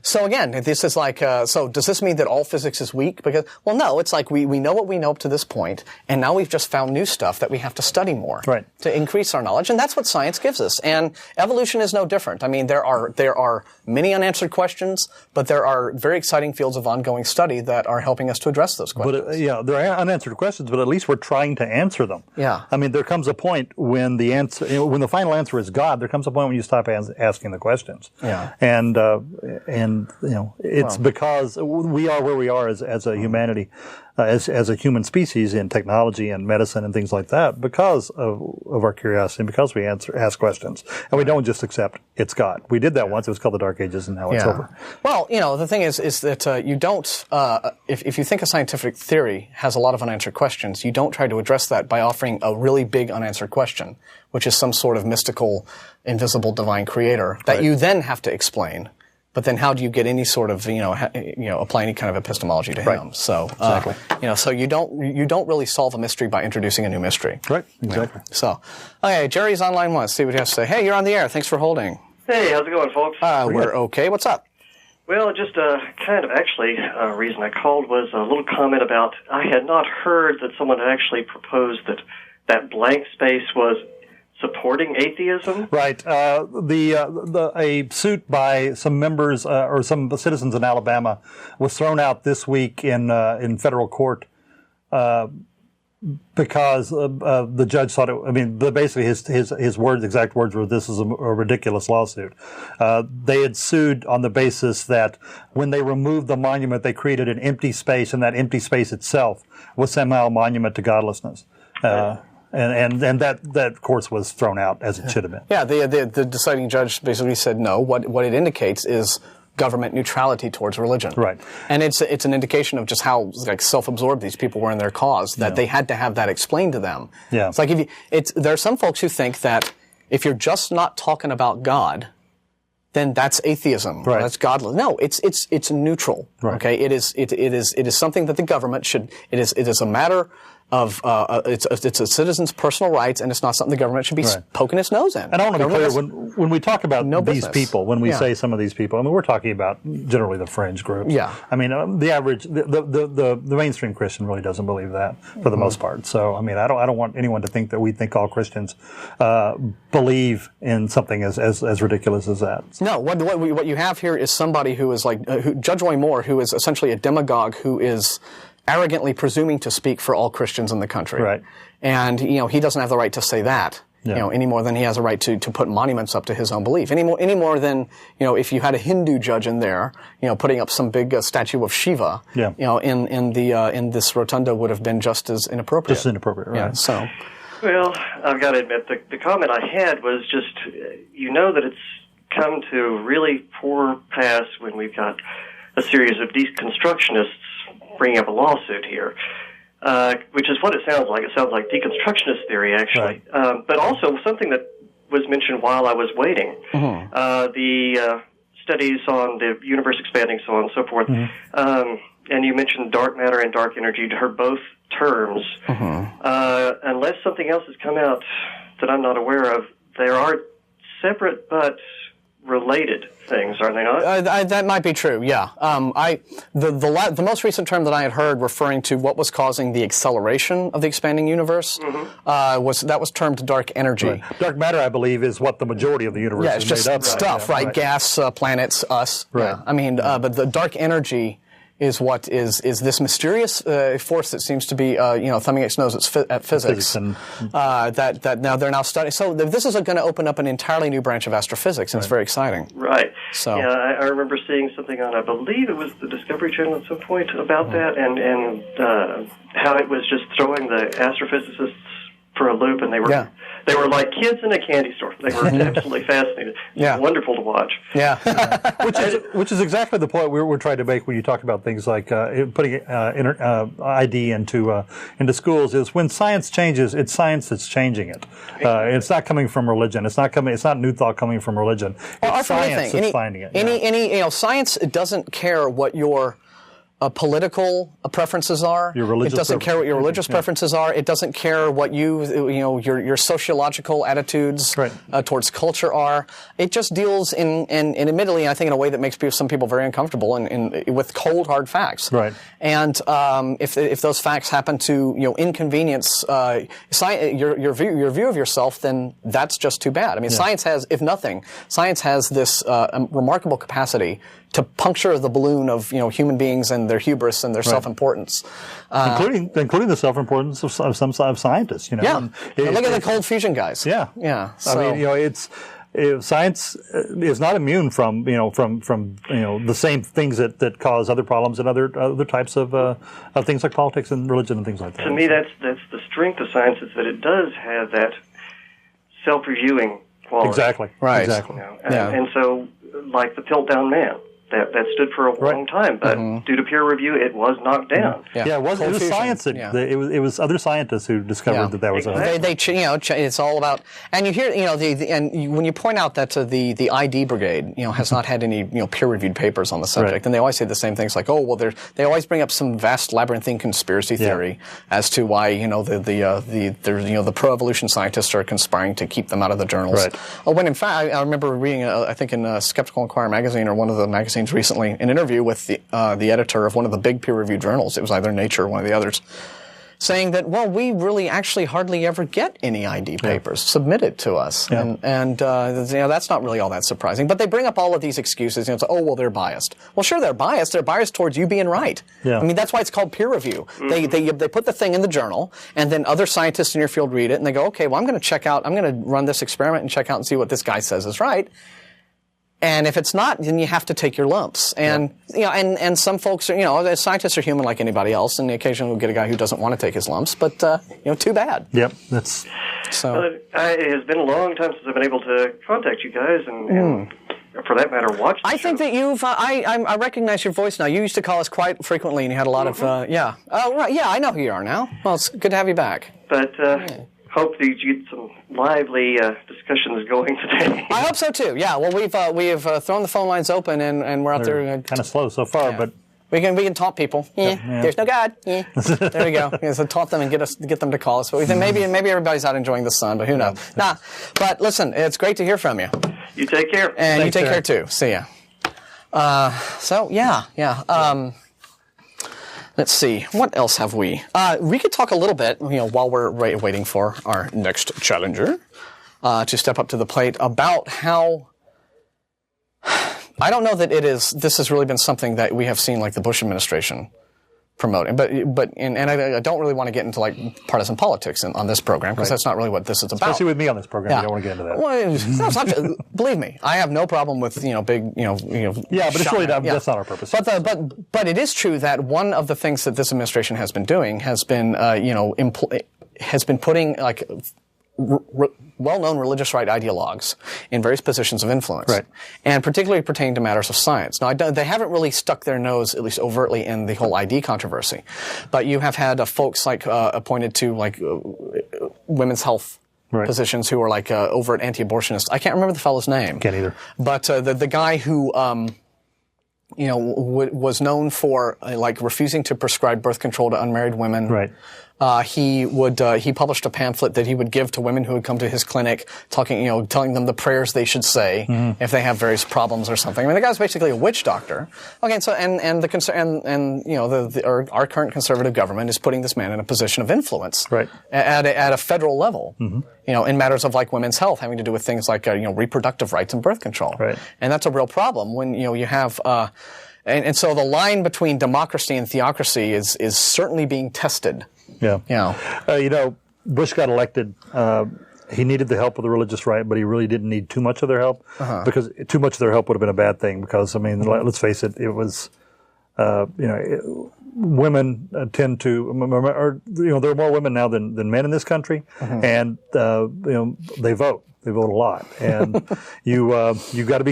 So again, this is so does this mean that all physics is weak? Because, no, it's we know what we know up to this point, and now we've just found new stuff that we have to study more to increase our knowledge, and that's what science gives us. And evolution is no different. I mean, there are many unanswered questions, but there are very exciting fields of ongoing study that are helping us to address those questions. But, there are unanswered questions, but at least we're trying to answer them. Yeah. I mean, there comes a point when when the final answer is God, there comes a point when you stop asking the questions. Yeah. And it's because we are where we are as a humanity, as a human species in technology and medicine and things like that, because of our curiosity and because we ask questions. And we don't just accept it's God. We did that once. It was called the Dark Ages, and now it's over. Well, the thing is that you don't, if you think a scientific theory has a lot of unanswered questions, you don't try to address that by offering a really big unanswered question, which is some sort of mystical, invisible divine creator that you then have to explain. But then how do you get any sort of, apply any kind of epistemology to him? So, exactly. So you don't really solve a mystery by introducing a new mystery. Right, exactly. So, okay, Jerry's on line 1. Let's see what he has to say. Hey, you're on the air. Thanks for holding. Hey, how's it going, folks? We're okay. What's up? Well, just reason I called was a little comment about, I had not heard that someone had actually proposed that blank space was supporting atheism. Right. A suit by some members or some citizens in Alabama was thrown out this week in federal court, because the judge thought it. I mean, basically his words, exact words were, "This is a ridiculous lawsuit." They had sued on the basis that when they removed the monument, they created an empty space, and that empty space itself was somehow a monument to godlessness. And that of course was thrown out, as it should have been. Yeah, the deciding judge basically said no. What it indicates is government neutrality towards religion. Right. And it's an indication of just how self-absorbed these people were in their cause, that they had to have that explained to them. Yeah. It's like there are some folks who think that if you're just not talking about God, then that's atheism. Right. That's godless. No, it's neutral. Right. Okay. It is something that the government should. It is a matter of it's a citizen's personal rights, and it's not something the government should be poking its nose in. And I want to be clear, when we talk about these people, when we say some of these people, I mean, we're talking about generally the fringe groups. Yeah. I mean, the average, the mainstream Christian really doesn't believe that for the most part. So, I mean, I don't want anyone to think that we think all Christians believe in something as ridiculous as that. No, what you have here is somebody who is Judge Roy Moore, who is essentially a demagogue who is arrogantly presuming to speak for all Christians in the country. Right. And, he doesn't have the right to say that, any more than he has a right to put monuments up to his own belief. Any more than, if you had a Hindu judge in there, putting up some big statue of Shiva, in this rotunda would have been just as inappropriate. Just inappropriate, right. Yeah, so. Well, I've got to admit, the comment I had was just, that it's come to really poor pass when we've got a series of deconstructionists bringing up a lawsuit here, which is what it sounds like. It sounds like deconstructionist theory, actually. Right. But also something that was mentioned while I was waiting, the studies on the universe expanding, so on and so forth. And you mentioned dark matter and dark energy. You heard both terms. Unless something else has come out that I'm not aware of, there are separate but related things, are they not? That might be true. Yeah. The most recent term that I had heard referring to what was causing the acceleration of the expanding universe was termed dark energy. Right. Dark matter, I believe, is what the majorce of the universe is just made up of. Stuff, right? Gas, planets, us. Right. Yeah. I mean, but the dark energy is what is this mysterious force that seems to be thumbing its nose at physics. And, that now they're now studying. So this is going to open up an entirely new branch of astrophysics, and it's very exciting. Right. So yeah, I remember seeing something on, I believe it was the Discovery Channel at some point about that, and how it was just throwing the astrophysicists for a loop, and they were like kids in a candy store. They were absolutely fascinated. Yeah. Wonderful to watch. Yeah. which is exactly the point we're trying to make when you talk about things like putting ID into schools. Is when science changes, it's science that's changing it. It's not coming from religion. It's not new thought coming from religion. It's science that's finding it. Science doesn't care what your political preferences are. It doesn't care what your religious preferences are. It doesn't care what your sociological attitudes towards culture are. It just deals in admittedly, I think, in a way that makes some people very uncomfortable with cold, hard facts. Right. And if those facts happen to inconvenience your view of yourself, then that's just too bad. I mean, science has, if nothing, this remarkable capacity to puncture the balloon of human beings and their hubris and their self-importance, including the self-importance of some scientists. Look at the cold fusion guys. Yeah. So, I mean, science is not immune from the same things that cause other problems and other types of things like politics and religion and things like that. To me, that's the strength of science, is that it does have that self-reviewing quality. Exactly. Right. Exactly. And so, like the Piltdown Man. That stood for a long time, but due to peer review, it was knocked down. It was science. It was other scientists who discovered that was it's all about. And you hear, when you point out that the ID Brigade, has not had any, peer-reviewed papers on the subject, and they always say the same things like, oh, well, they always bring up some vast labyrinthine conspiracy theory as to why, the pro-evolution scientists are conspiring to keep them out of the journals. Right. When in fact, I remember reading, I think in Skeptical Inquirer magazine or one of the magazines recently, an interview with the editor of one of the big peer-reviewed journals. It was either Nature or one of the others, saying that, well, we really actually hardly ever get any ID papers submitted to us. And that's not really all that surprising. But they bring up all of these excuses. It's, oh, well, they're biased. Well, sure, they're biased. They're biased towards you being right. Yeah. I mean, that's why it's called peer review. Mm-hmm. They put the thing in the journal, and then other scientists in your field read it, and they go, okay, well, I'm going to run this experiment and check out and see what this guy says is right. And if it's not, then you have to take your lumps. And and some folks are, scientists are human like anybody else, and occasionally we'll get a guy who doesn't want to take his lumps, but too bad. Yep, that's so. It has been a long time since I've been able to contact you guys, and for that matter, watch. I think that you've. I recognize your voice now. You used to call us quite frequently, and you had a lot of. Yeah. Oh, right. Yeah, I know who you are now. Well, it's good to have you back. But. Hope that you get some lively discussions going today. I hope so too. Yeah. Well, we've thrown the phone lines open, and we're out there. Kind of slow so far, but we can taunt people. There's no God. There we go. So taunt them and get them to call us. But we think maybe everybody's out enjoying the sun, but who knows? Nah. But listen, it's great to hear from you. You take care. And thanks, you take care too. See ya. So yeah. Let's see. What else have we? We could talk a little bit, while we're waiting for our next challenger to step up to the plate, about how. I don't know that this has really been something that we have seen like the Bush administration promoting, but I don't really want to get into like partisan politics on this program because that's not really what this is about. Especially with me on this program, you don't want to get into that. Well, no, it's not, believe me, I have no problem with big Yeah, but it's really that's not our purpose. But it is true that one of the things that this administration has been doing has been has been putting like. Well-known religious right ideologues in various positions of influence, and particularly pertaining to matters of science. Now, they haven't really stuck their nose, at least overtly, in the whole ID controversy, but you have had folks like appointed to like women's health positions who are like overt anti-abortionists. I can't remember the fellow's name. Can't either. But the guy who was known for like refusing to prescribe birth control to unmarried women. Right. He published a pamphlet that he would give to women who would come to his clinic, telling them the prayers they should say if they have various problems or something. I mean, the guy's basically a witch doctor. Okay, so our current conservative government is putting this man in a position of influence, at a federal level. In matters of like women's health, having to do with things like reproductive rights and birth control. Right. And that's a real problem when you have. And so the line between democracy and theocracy is certainly being tested. Yeah. Bush got elected. He needed the help of the religious right, but he really didn't need too much of their help because too much of their help would have been a bad thing. Because I mean, let's face it, it was, women tend to, there are more women now than men in this country, and they vote. They vote a lot, and you got to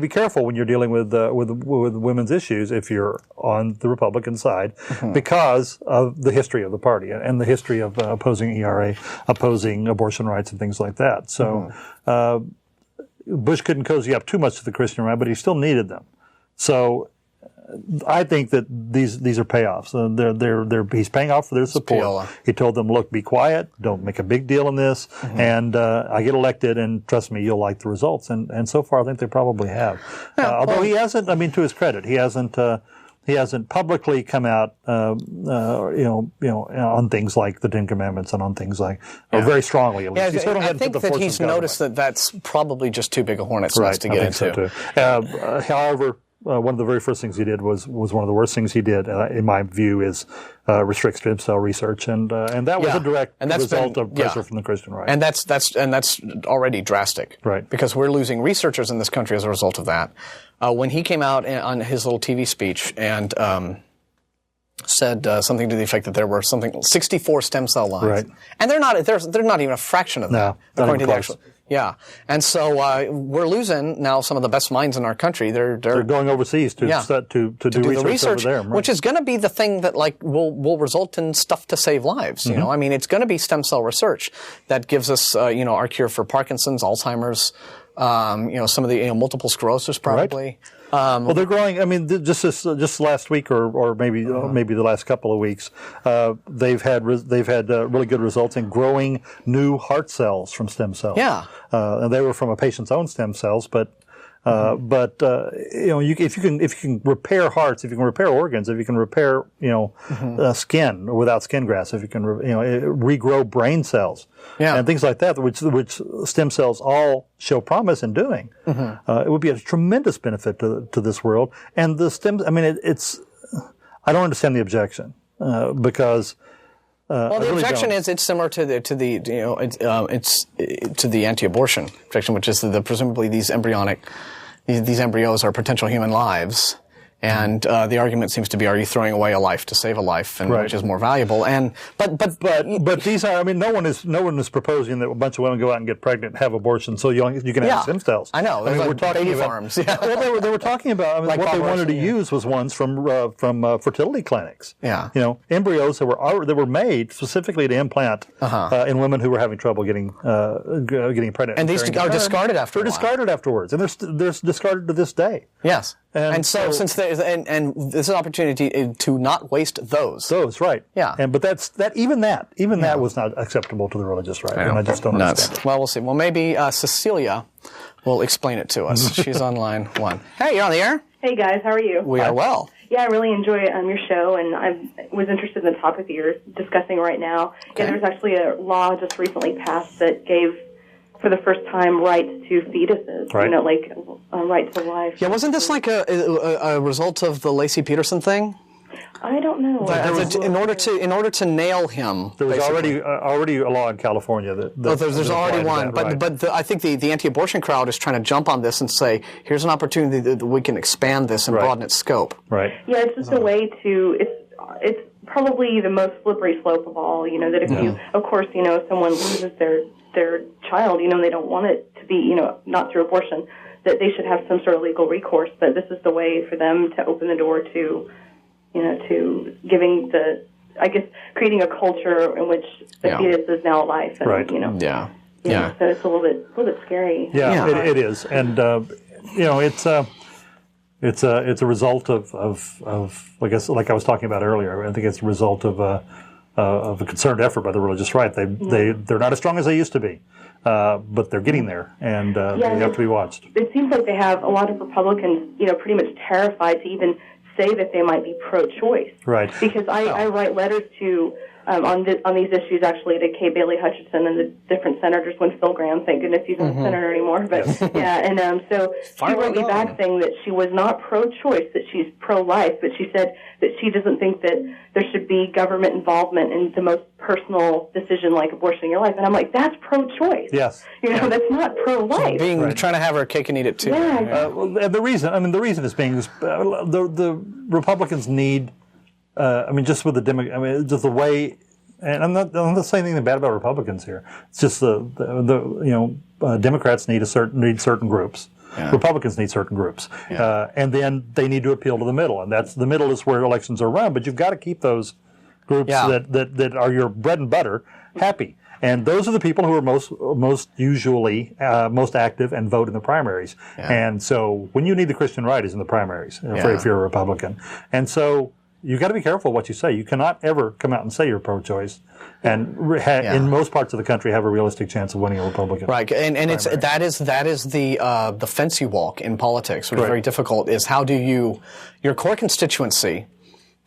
be careful when you're dealing with women's issues if you're on the Republican side, because of the history of the party and the history of opposing ERA, opposing abortion rights and things like that. So Bush couldn't cozy up too much to the Christian right, but he still needed them. So I think that these are payoffs. He's paying off for their support. He told them, look, be quiet, don't make a big deal in this, and I get elected, and trust me, you'll like the results. And so far, I think they probably have. Although he hasn't, I mean, to his credit, he hasn't publicly come out, on things like the Ten Commandments and on things like, very strongly at least. I think that he's noticed that that's probably just too big a hornet's nest to get into. So however, one of the very first things he did was one of the worst things he did, in my view, is restrict stem cell research, and that was a direct result of pressure from the Christian right. And that's already drastic, right? Because we're losing researchers in this country as a result of that. When he came out on his little TV speech and said something to the effect that there were 64 stem cell lines, right? And they're not even a fraction of that, according to the actual. Yeah, and so we're losing now some of the best minds in our country. They're going overseas to do research over there, which is going to be the thing that will result in stuff to save lives. You know, I mean, it's going to be stem cell research that gives us our cure for Parkinson's, Alzheimer's, some of the multiple sclerosis probably. Right. Well, they're growing. I mean, just last week or maybe the last couple of weeks, they've had really good results in growing new heart cells from stem cells. Yeah, and they were from a patient's own stem cells, but But if you can repair hearts, if you can repair organs, if you can repair skin without skin grafts, if you can regrow brain cells and things like that, which stem cells all show promise in doing, it would be a tremendous benefit to this world. And the stems, I mean, I don't understand the objection because. Well, the objection is it's similar to the anti-abortion objection, which is presumably these embryos are potential human lives, and the argument seems to be: are you throwing away a life to save a life, and which is more valuable? And but these are, I mean, no one is proposing that a bunch of women go out and get pregnant and have abortions so you can have stem cells. I know. I mean, we're talking baby farms. Well, they were talking about. I mean, what they wanted to use was ones from fertility clinics. Yeah. Embryos that were made specifically to implant in women who were having trouble getting pregnant. And these are discarded after. They're discarded afterwards, and they're discarded to this day. Yes. And so since there's and this is an opportunity to not waste those. Those, right. Yeah. But that was not acceptable to the religious right. And I just don't understand it. Well, we'll see. Well, maybe Cecelia will explain it to us. She's on line 1. Hey, you're on the air. Hey, guys. How are you? We are well. Yeah, I really enjoy your show, and I was interested in the topic that you're discussing right now. Okay. Yeah, there was actually a law just recently passed that gave, for the first time, rights to fetuses, right. Like right to life. Yeah, wasn't this like a result of the Lacey Peterson thing? I don't know. In order to nail him, there was already a law in California that there's already one, but I think the anti-abortion crowd is trying to jump on this and say, here's an opportunity that we can expand this and broaden its scope. Right. Yeah, it's just a way to. It's probably the most slippery slope of all. That if you, of course, if someone loses their child, they don't want it to be, not through abortion, that they should have some sort of legal recourse. That this is the way for them to open the door to. To giving creating a culture in which the fetus is now alive. And, right. Yeah. So it's a little bit scary. Yeah. It is, and it's a result of like I was talking about earlier. I think it's a result of a concerted effort by the religious right. They're not as strong as they used to be, but they're getting there, and they have to be watched. It seems like they have a lot of Republicans, pretty much terrified to even say that they might be pro-choice. Right. Because I write letters to on these issues actually to Kay Bailey Hutchinson and the different senators. When Phil Gramm, thank goodness he's not a senator anymore. But so she wrote me back saying that she was not pro-choice, that she's pro-life, but she said that she doesn't think that there should be government involvement in the most personal decision like abortion in your life. And I'm like, that's pro-choice. Yes. That's not pro-life. Trying to have her cake and eat it too. Yeah. The reason is being the Republicans need. Just with just the way, and I'm not saying anything bad about Republicans here. It's just Democrats need certain groups. Yeah. Republicans need certain groups, and then they need to appeal to the middle, and the middle is where elections are run. But you've got to keep those groups that are your bread and butter happy. And those are the people who are most usually most active and vote in the primaries. Yeah. And so when you need the Christian right is in the primaries if you're a Republican. And so you've got to be careful what you say. You cannot ever come out and say you're pro-choice, and in most parts of the country have a realistic chance of winning a Republican. Right, and that is the fence you walk in politics, which is very difficult. Is how do you your core constituency?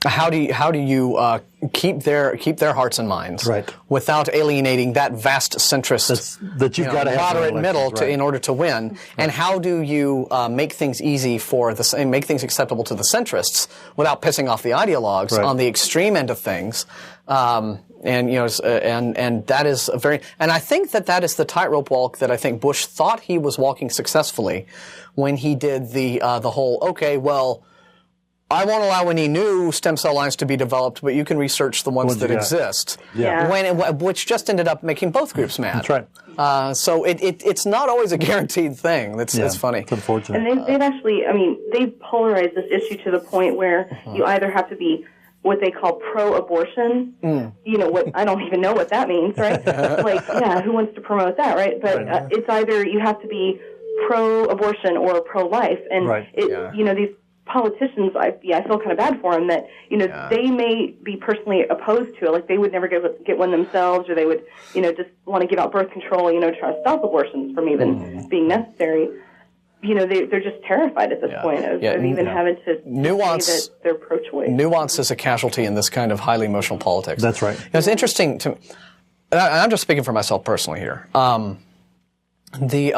How do you keep their hearts and minds without alienating that vast centrist that you've got to have moderate middle in order to win? Right. And how do you make things easy make things acceptable to the centrists without pissing off the ideologues on the extreme end of things? And that is and I think that is the tightrope walk that I think Bush thought he was walking successfully when he did the whole I won't allow any new stem cell lines to be developed, but you can research the ones that exist. Yeah. Which just ended up making both groups mad. That's right. So it's not always a guaranteed thing. It's funny. It's unfortunate. And they've actually, they've polarized this issue to the point where you either have to be what they call pro-abortion. What I don't even know what that means, right? Who wants to promote that, right? But it's either you have to be pro-abortion or pro-life, and these politicians, I feel kind of bad for them that, they may be personally opposed to it. Like they would never get one themselves, or they would, just want to give out birth control, try to stop abortions from even being necessary. they're just terrified at this point of even having to say that they're pro-choice. Nuance is a casualty in this kind of highly emotional politics. That's right. It's interesting to me, and I'm just speaking for myself personally here. The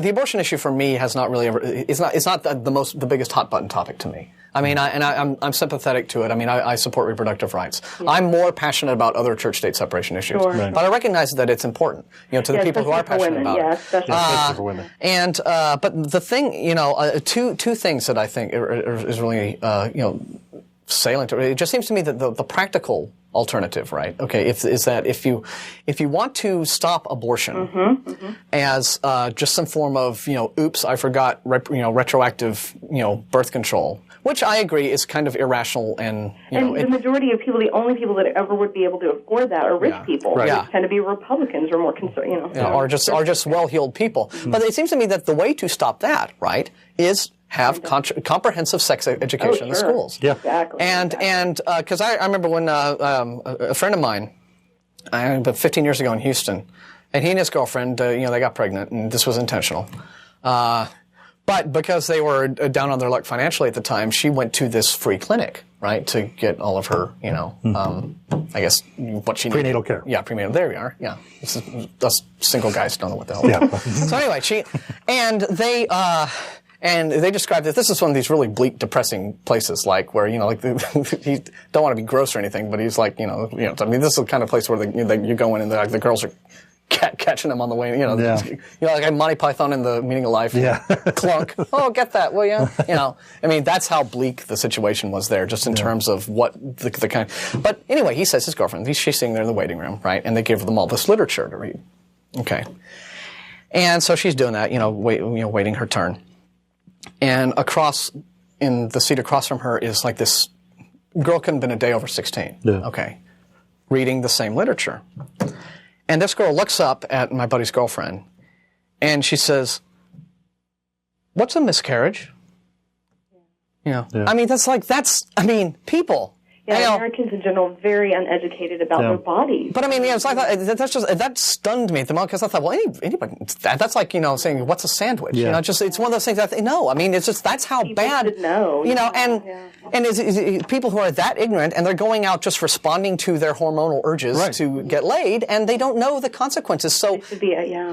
abortion issue for me has not really ever. It's not the biggest hot button topic to me. I mean, I'm sympathetic to it. I mean, I support reproductive rights. Yeah. I'm more passionate about other church-state separation issues, but I recognize that it's important, to the people who are passionate about it. Especially for women. And but the thing, two things that I think is really salient. It just seems to me that the practical alternative, right? Okay, is that if you want to stop abortion as just some form of oops, I forgot retroactive birth control, which I agree is kind of irrational and the majority of people, the only people that ever would be able to afford that are rich people. Right. Which tend to be Republicans or more concerned, are just well-heeled people. But it seems to me that the way to stop that, right, is have comprehensive sex education in the schools. Yeah, exactly. And because I remember when a friend of mine, about 15 years ago in Houston, and he and his girlfriend, they got pregnant, and this was intentional. But because they were down on their luck financially at the time, she went to this free clinic, right, to get all of her, I guess what she needed. Prenatal care. Yeah, prenatal. There we are. Yeah, us single guys don't know what the hell. Yeah. So anyway, and they described that this is one of these really bleak, depressing places, like where he don't want to be gross or anything, but he's like, I mean, this is the kind of place where you go in and the girls are catching them on the way, like Monty Python in the Meaning of Life. Yeah. Clunk. Oh, get that, will you? I mean, that's how bleak the situation was there, just in terms of what the kind. But anyway, he says his girlfriend, she's sitting there in the waiting room, right, and they give them all this literature to read. And so she's doing that, waiting her turn. And in the seat across from her is like this girl couldn't have been a day over 16. Yeah. Reading the same literature. And this girl looks up at my buddy's girlfriend and she says, "What's a miscarriage?" Yeah. I mean, people. Yeah, Americans in general very uneducated about their bodies. But I mean, it's like that stunned me at the moment because I thought, well, anybody that's like saying what's a sandwich? Yeah. It's one of those things. I mean, it's just that's how people bad. Should know. And is people who are that ignorant and they're going out just responding to their hormonal urges to get laid, and they don't know the consequences. So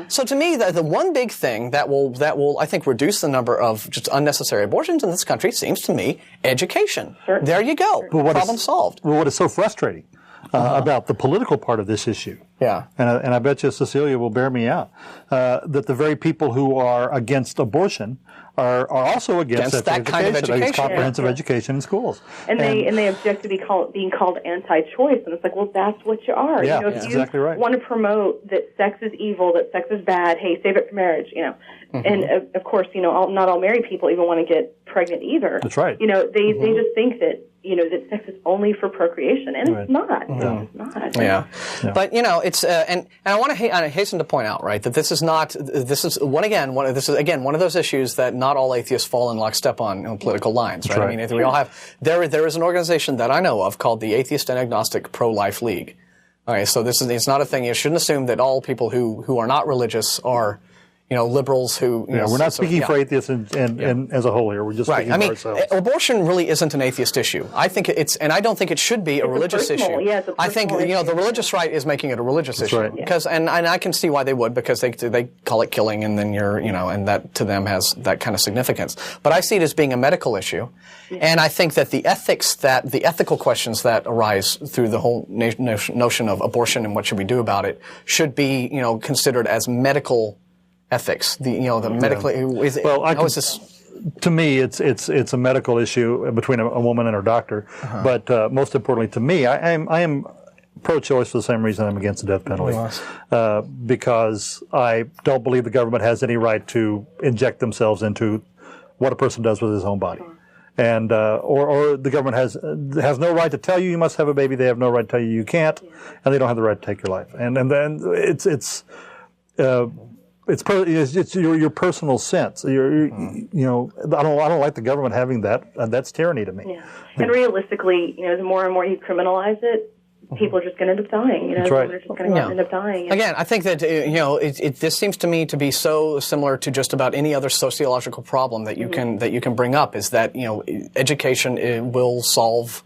So to me, the one big thing that will I think reduce the number of just unnecessary abortions in this country seems to me education. Certainly. There you go. Problem solved. Well, what is so frustrating about the political part of this issue, and I bet you Cecelia will bear me out, that the very people who are against abortion are also against that kind of education, comprehensive education in schools, and they object to being called anti-choice, and it's like, well, that's what you are. Yeah, if that's you exactly right. want to promote that sex is evil, that sex is bad, hey, save it for marriage, And of course, not all married people even want to get pregnant either. That's right. They just think that that sex is only for procreation, and it's not. No. It's not. Yeah. But it's and I want to hasten to point out, right, that this is one of those issues that not all atheists fall in lockstep on political lines, right? I mean, we all have. There is an organization that I know of called the Atheist and Agnostic Pro-Life League. Okay, so it's not a thing. You shouldn't assume that all people who are not religious are liberals who. We're not speaking for atheists and as a whole here. We're just speaking for ourselves. Abortion really isn't an atheist issue. I think and I don't think it should be a religious issue. Yeah, it's a I think issue. The religious right is making it a religious issue right. because and I can see why they would, because they call it killing, and then and that to them has that kind of significance. But I see it as being a medical issue, and I think that the ethical questions that arise through the whole notion of abortion and what should we do about it should be considered as medical ethics. The medically how is this? To me, it's a medical issue between a woman and her doctor. But most importantly, to me, I am pro-choice for the same reason I'm against the death penalty, because I don't believe the government has any right to inject themselves into what a person does with his own body. And or the government has no right to tell you must have a baby. They have no right to tell you can't, and they don't have the right to take your life. And then it's your personal sense. I don't like the government having that. That's tyranny to me. Yeah. And realistically, the more and more you criminalize it, people are just going to end up dying. That's right. They're just going to end up dying. Again, I think that this seems to me to be so similar to just about any other sociological problem that you can bring up. Is that education will solve.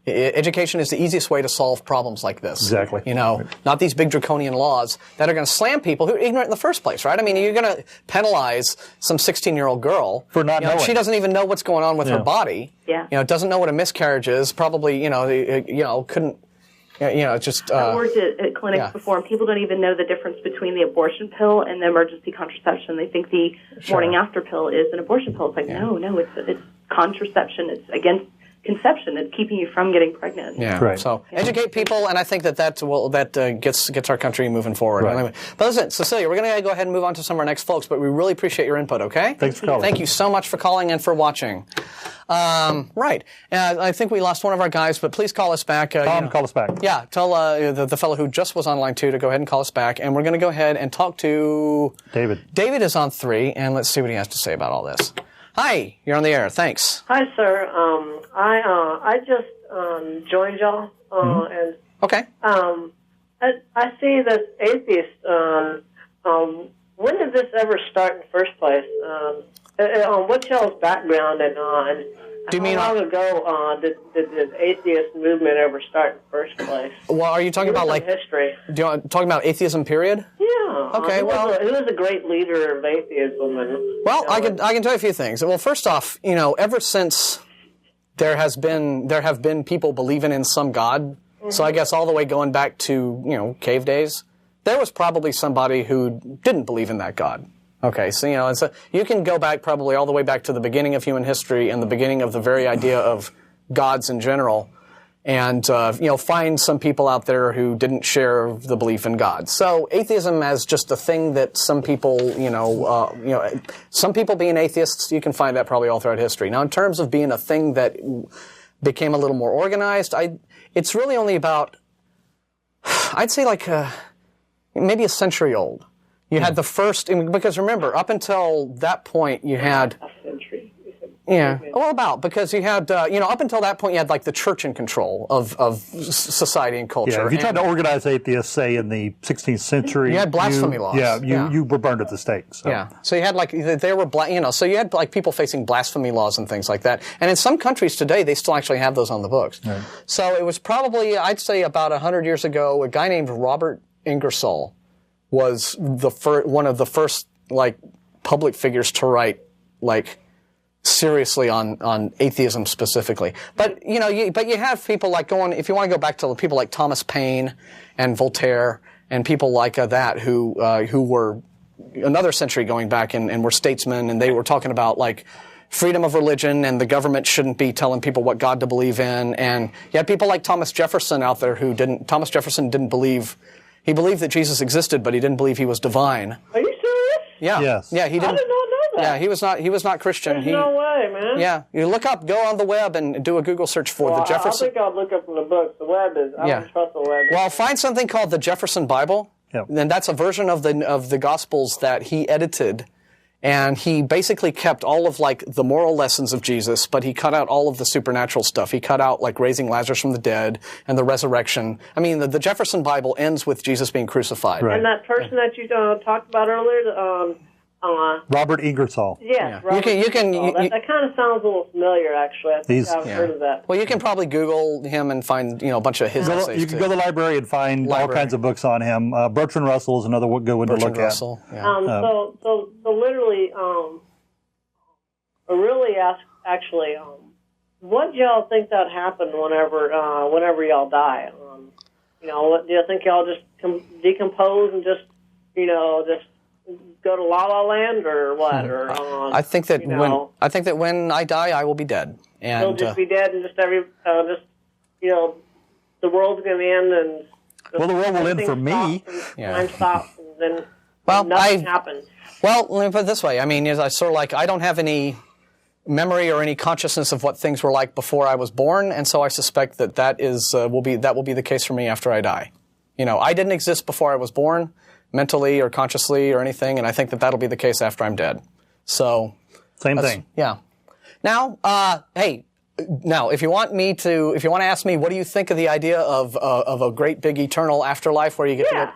Education is the easiest way to solve problems like this. Exactly. Not these big draconian laws that are going to slam people who are ignorant in the first place, right? I mean, you're going to penalize some 16-year-old girl for not knowing. She doesn't even know what's going on with her body. Yeah. Doesn't know what a miscarriage is. Probably, couldn't. Just. I worked at clinics before, and people don't even know the difference between the abortion pill and the emergency contraception. They think the morning after pill is an abortion pill. It's like, no, it's contraception. It's against conception. It's keeping you from getting pregnant. Yeah. Right. So educate people, and I think that gets our country moving forward. Right. Anyway, but listen, Cecelia, we're going to go ahead and move on to some of our next folks, but we really appreciate your input, okay? Thanks for calling. Thank you so much for calling and for watching. Right. I think we lost one of our guys, but please call us back. Tom, call us back. Yeah. Tell the fellow who just was on line 2 to go ahead and call us back, and we're going to go ahead and talk to David. David is on 3, and let's see what he has to say about all this. Hi, you're on the air. Thanks. Hi, sir. I just joined y'all, and okay. I see this atheist. When did this ever start in the first place? What's y'all's background, and Do you mean how long ago did the atheist movement ever start in the first place? Well, are you talking about history? Talking about atheism, period? Yeah. Okay. Who was a great leader of atheism? I can tell you a few things. Well, first off, ever since there have been people believing in some God. So I guess all the way going back to cave days, there was probably somebody who didn't believe in that God. Okay, so you can go back probably all the way back to the beginning of human history and the beginning of the very idea of gods in general, and find some people out there who didn't share the belief in God. So atheism as just a thing that some people, some people being atheists, you can find that probably all throughout history. Now, in terms of being a thing that became a little more organized, it's really only about, I'd say maybe a century old. You had the first, because remember, up until that point, you had a century. Yeah, because you had, up until that point, you had the church in control of society and culture. Yeah, if you tried to organize atheists, say in the 16th century, you had blasphemy laws. You were burned at the stake. So. Yeah, so you had so you had people facing blasphemy laws and things like that. And in some countries today, they still actually have those on the books. Right. So it was probably, I'd say, about 100 years ago, a guy named Robert Ingersoll was one of the first public figures to write seriously on atheism specifically. But you have people if you want to go back to people like Thomas Paine and Voltaire and people like that who were another century going back and were statesmen, and they were talking about freedom of religion, and the government shouldn't be telling people what God to believe in. And you had people like Thomas Jefferson out there Thomas Jefferson didn't believe. He believed that Jesus existed, but he didn't believe he was divine. Are you serious? Yeah. Yes. Yeah, he didn't. I did not know that. Yeah, he was not Christian. There's no way, man. Yeah, you go on the web and do a Google search for the Jefferson. I think I'll look up in the books. The web is. I don't trust the web. Well, find something called the Jefferson Bible. Yep. And that's a version of the Gospels that he edited. And he basically kept all of the moral lessons of Jesus, but he cut out all of the supernatural stuff. He cut out raising Lazarus from the dead and the resurrection. I mean, the Jefferson Bible ends with Jesus being crucified. Right. And that person that you talked about earlier, Robert Ingersoll. Yes, yeah. You can. That kind of sounds a little familiar, actually. I think I've heard of that. Well, you can probably Google him and find a bunch of his essays. You can go to the library and find all kinds of books on him. Bertrand Russell is another good one to look at. Yeah. So literally, really actually, what do y'all think that happened whenever y'all die? What, do you think y'all just decompose and just go to La La Land or what? Or I think that when I die, I will be dead. And you'll just be dead, and the world's going to end, and the world will end for me. Time stops, and then nothing happens. Well, let me put it this way. I mean, I don't have any memory or any consciousness of what things were like before I was born, and so I suspect that will be the case for me after I die. I didn't exist before I was born, mentally or consciously or anything, and I think that'll be the case after I'm dead. So same thing. Yeah. Now, hey, Now, if you want to ask me, what do you think of the idea of a great big eternal afterlife where you get to it?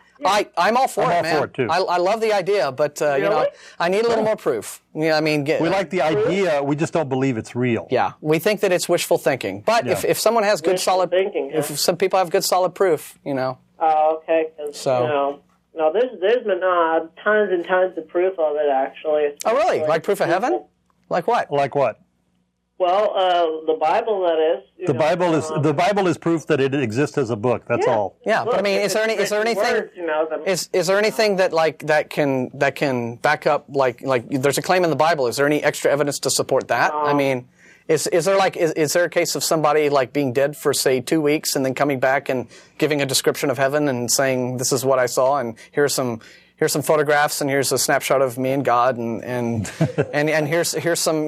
I'm all for it, man. I'm all for it too. I love the idea, but I need a little more proof. Yeah, I mean, we like the idea, we just don't believe it's real. Yeah, we think that it's wishful thinking. But if someone has good solid thinking, if some people have good solid proof, Oh, okay. So. No, there's been tons and tons of proof of it, actually. Oh, really? Like proof of heaven? Like what? Like what? Well, the Bible, that is. The Bible is proof that it exists as a book. That's all. Yeah, but I mean, is there anything? Words, is there anything that can back up like there's a claim in the Bible? Is there any extra evidence to support that? I mean, is there a case of somebody like being dead for say 2 weeks and then coming back and giving a description of heaven and saying this is what I saw and here's some photographs and here's a snapshot of me and God and here's some some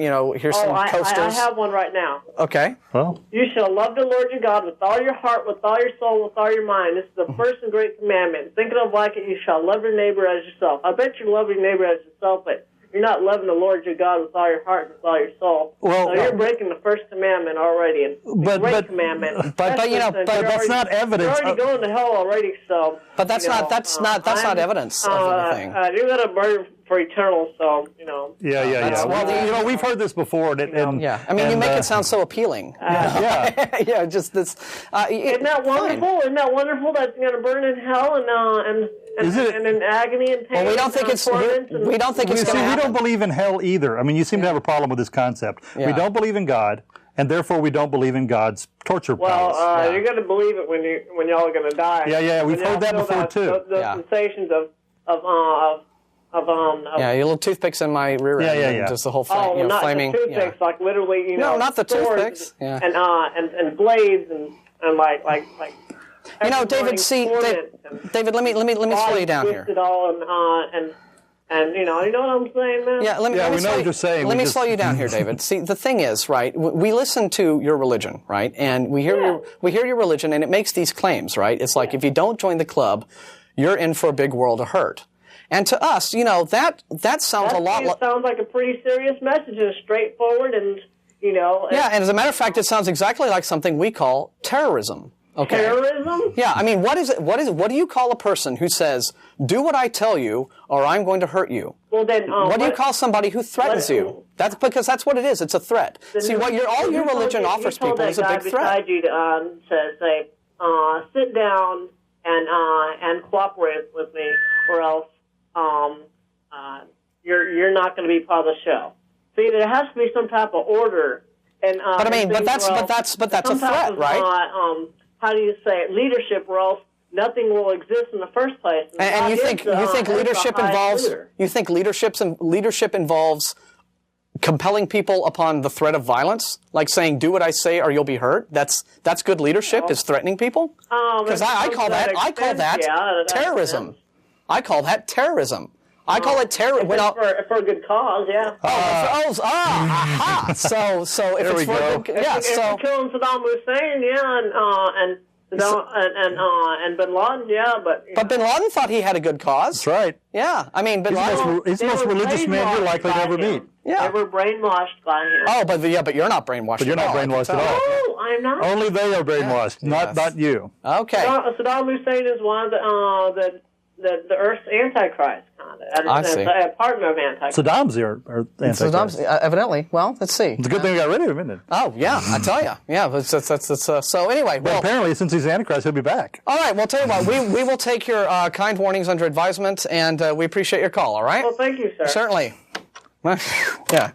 coasters. I have one right now. Okay. Well, you shall love the Lord your God with all your heart, with all your soul, with all your mind. This is the first and great commandment. Thinking of like it, you shall love your neighbor as yourself. I bet you love your neighbor as yourself, but you're not loving the Lord your God with all your heart and with all your soul. Well, so you're breaking the first commandment already. And the great commandment. But that's not evidence. You're already going to hell already. So. But that's not evidence of anything. You're going to burn for eternal. So Yeah. Well, we've heard this before. Yeah. I mean, you make it sound so appealing. Yeah. Just this. Isn't that wonderful? Fine. Isn't that wonderful? That's going to burn in hell and in agony and pain. Well, we don't think it's going to happen. We don't believe in hell either. I mean, you seem to have a problem with this concept. Yeah. We don't believe in God, and therefore we don't believe in God's torture powers. Well, you're going to believe it when y'all are going to die. Yeah. We've heard that before too. The sensations of your little toothpicks in my rear end. Yeah. Just the whole thing. Oh, not flaming. The toothpicks, like literally, No, not the toothpicks. Yeah. And blades and like. David. David, let me slow you down here. It all and you know what I'm saying, man. Yeah, let me know what you're saying. Let me slow you down here, David. See, the thing is, right? We listen to your religion, right? And we hear your religion, and it makes these claims, right? It's like if you don't join the club, you're in for a big world of hurt. And to us, that sounds a lot. It sounds like a pretty serious message and straightforward, and Yeah, and as a matter of fact, it sounds exactly like something we call terrorism. Okay. Terrorism? Yeah, I mean, what do you call a person who says, "Do what I tell you, or I'm going to hurt you"? Well, then, what do you call somebody who threatens you? That's because that's what it is. It's a threat. See, all your religion offers people is a big threat. You told that guy beside you to say, sit down and cooperate with me, or else you're not going to be part of the show. See, there has to be some type of order. And but I mean, but that's a threat, right? How do you say it? Leadership, or else nothing will exist in the first place. And you think leadership involves compelling people upon the threat of violence, like saying, "Do what I say, or you'll be hurt." That's good leadership. Is threatening people? Because I call that terrorism. I call that terrorism. I call it terror. For a good cause, yeah. Aha! So if there it's we for go. Good, yeah. If killing Saddam Hussein, and Bin Laden, yeah, but Bin Laden thought he had a good cause. That's right. Yeah, I mean, Bin Laden. He's the most religious man you're likely to ever meet. Yeah. They were brainwashed by him. Oh, but you're not brainwashed. But you're not brainwashed at all. No, I'm not. Only they are brainwashed, not you. Okay. Saddam Hussein is one of the Earth's Antichrist, kind of. I see. A partner of Antichrist. Saddam's the Antichrist. Saddam's evidently. Well, let's see. It's a good thing we got rid of him, isn't it? Oh yeah, I tell you. Yeah, so anyway. Well, apparently, since he's Antichrist, he'll be back. All right. Well, tell you what, we will take your kind warnings under advisement, and we appreciate your call. All right. Well, thank you, sir. Certainly. Yeah.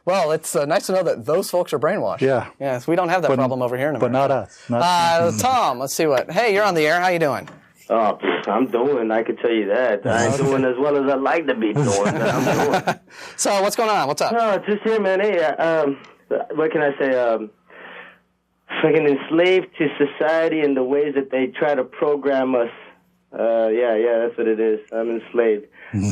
Well, it's nice to know that those folks are brainwashed. Yeah. Yes, we don't have that problem over here in America. But not us. Tom, let's see what. Hey, you're on the air. How you doing? Oh, I'm doing. I can tell you that. I ain't doing as well as I'd like to be doing, but I'm doing. So, what's going on? What's up? No, just here, man. Hey, what can I say? Fucking enslaved to society and the ways that they try to program us. Yeah, that's what it is. I'm enslaved.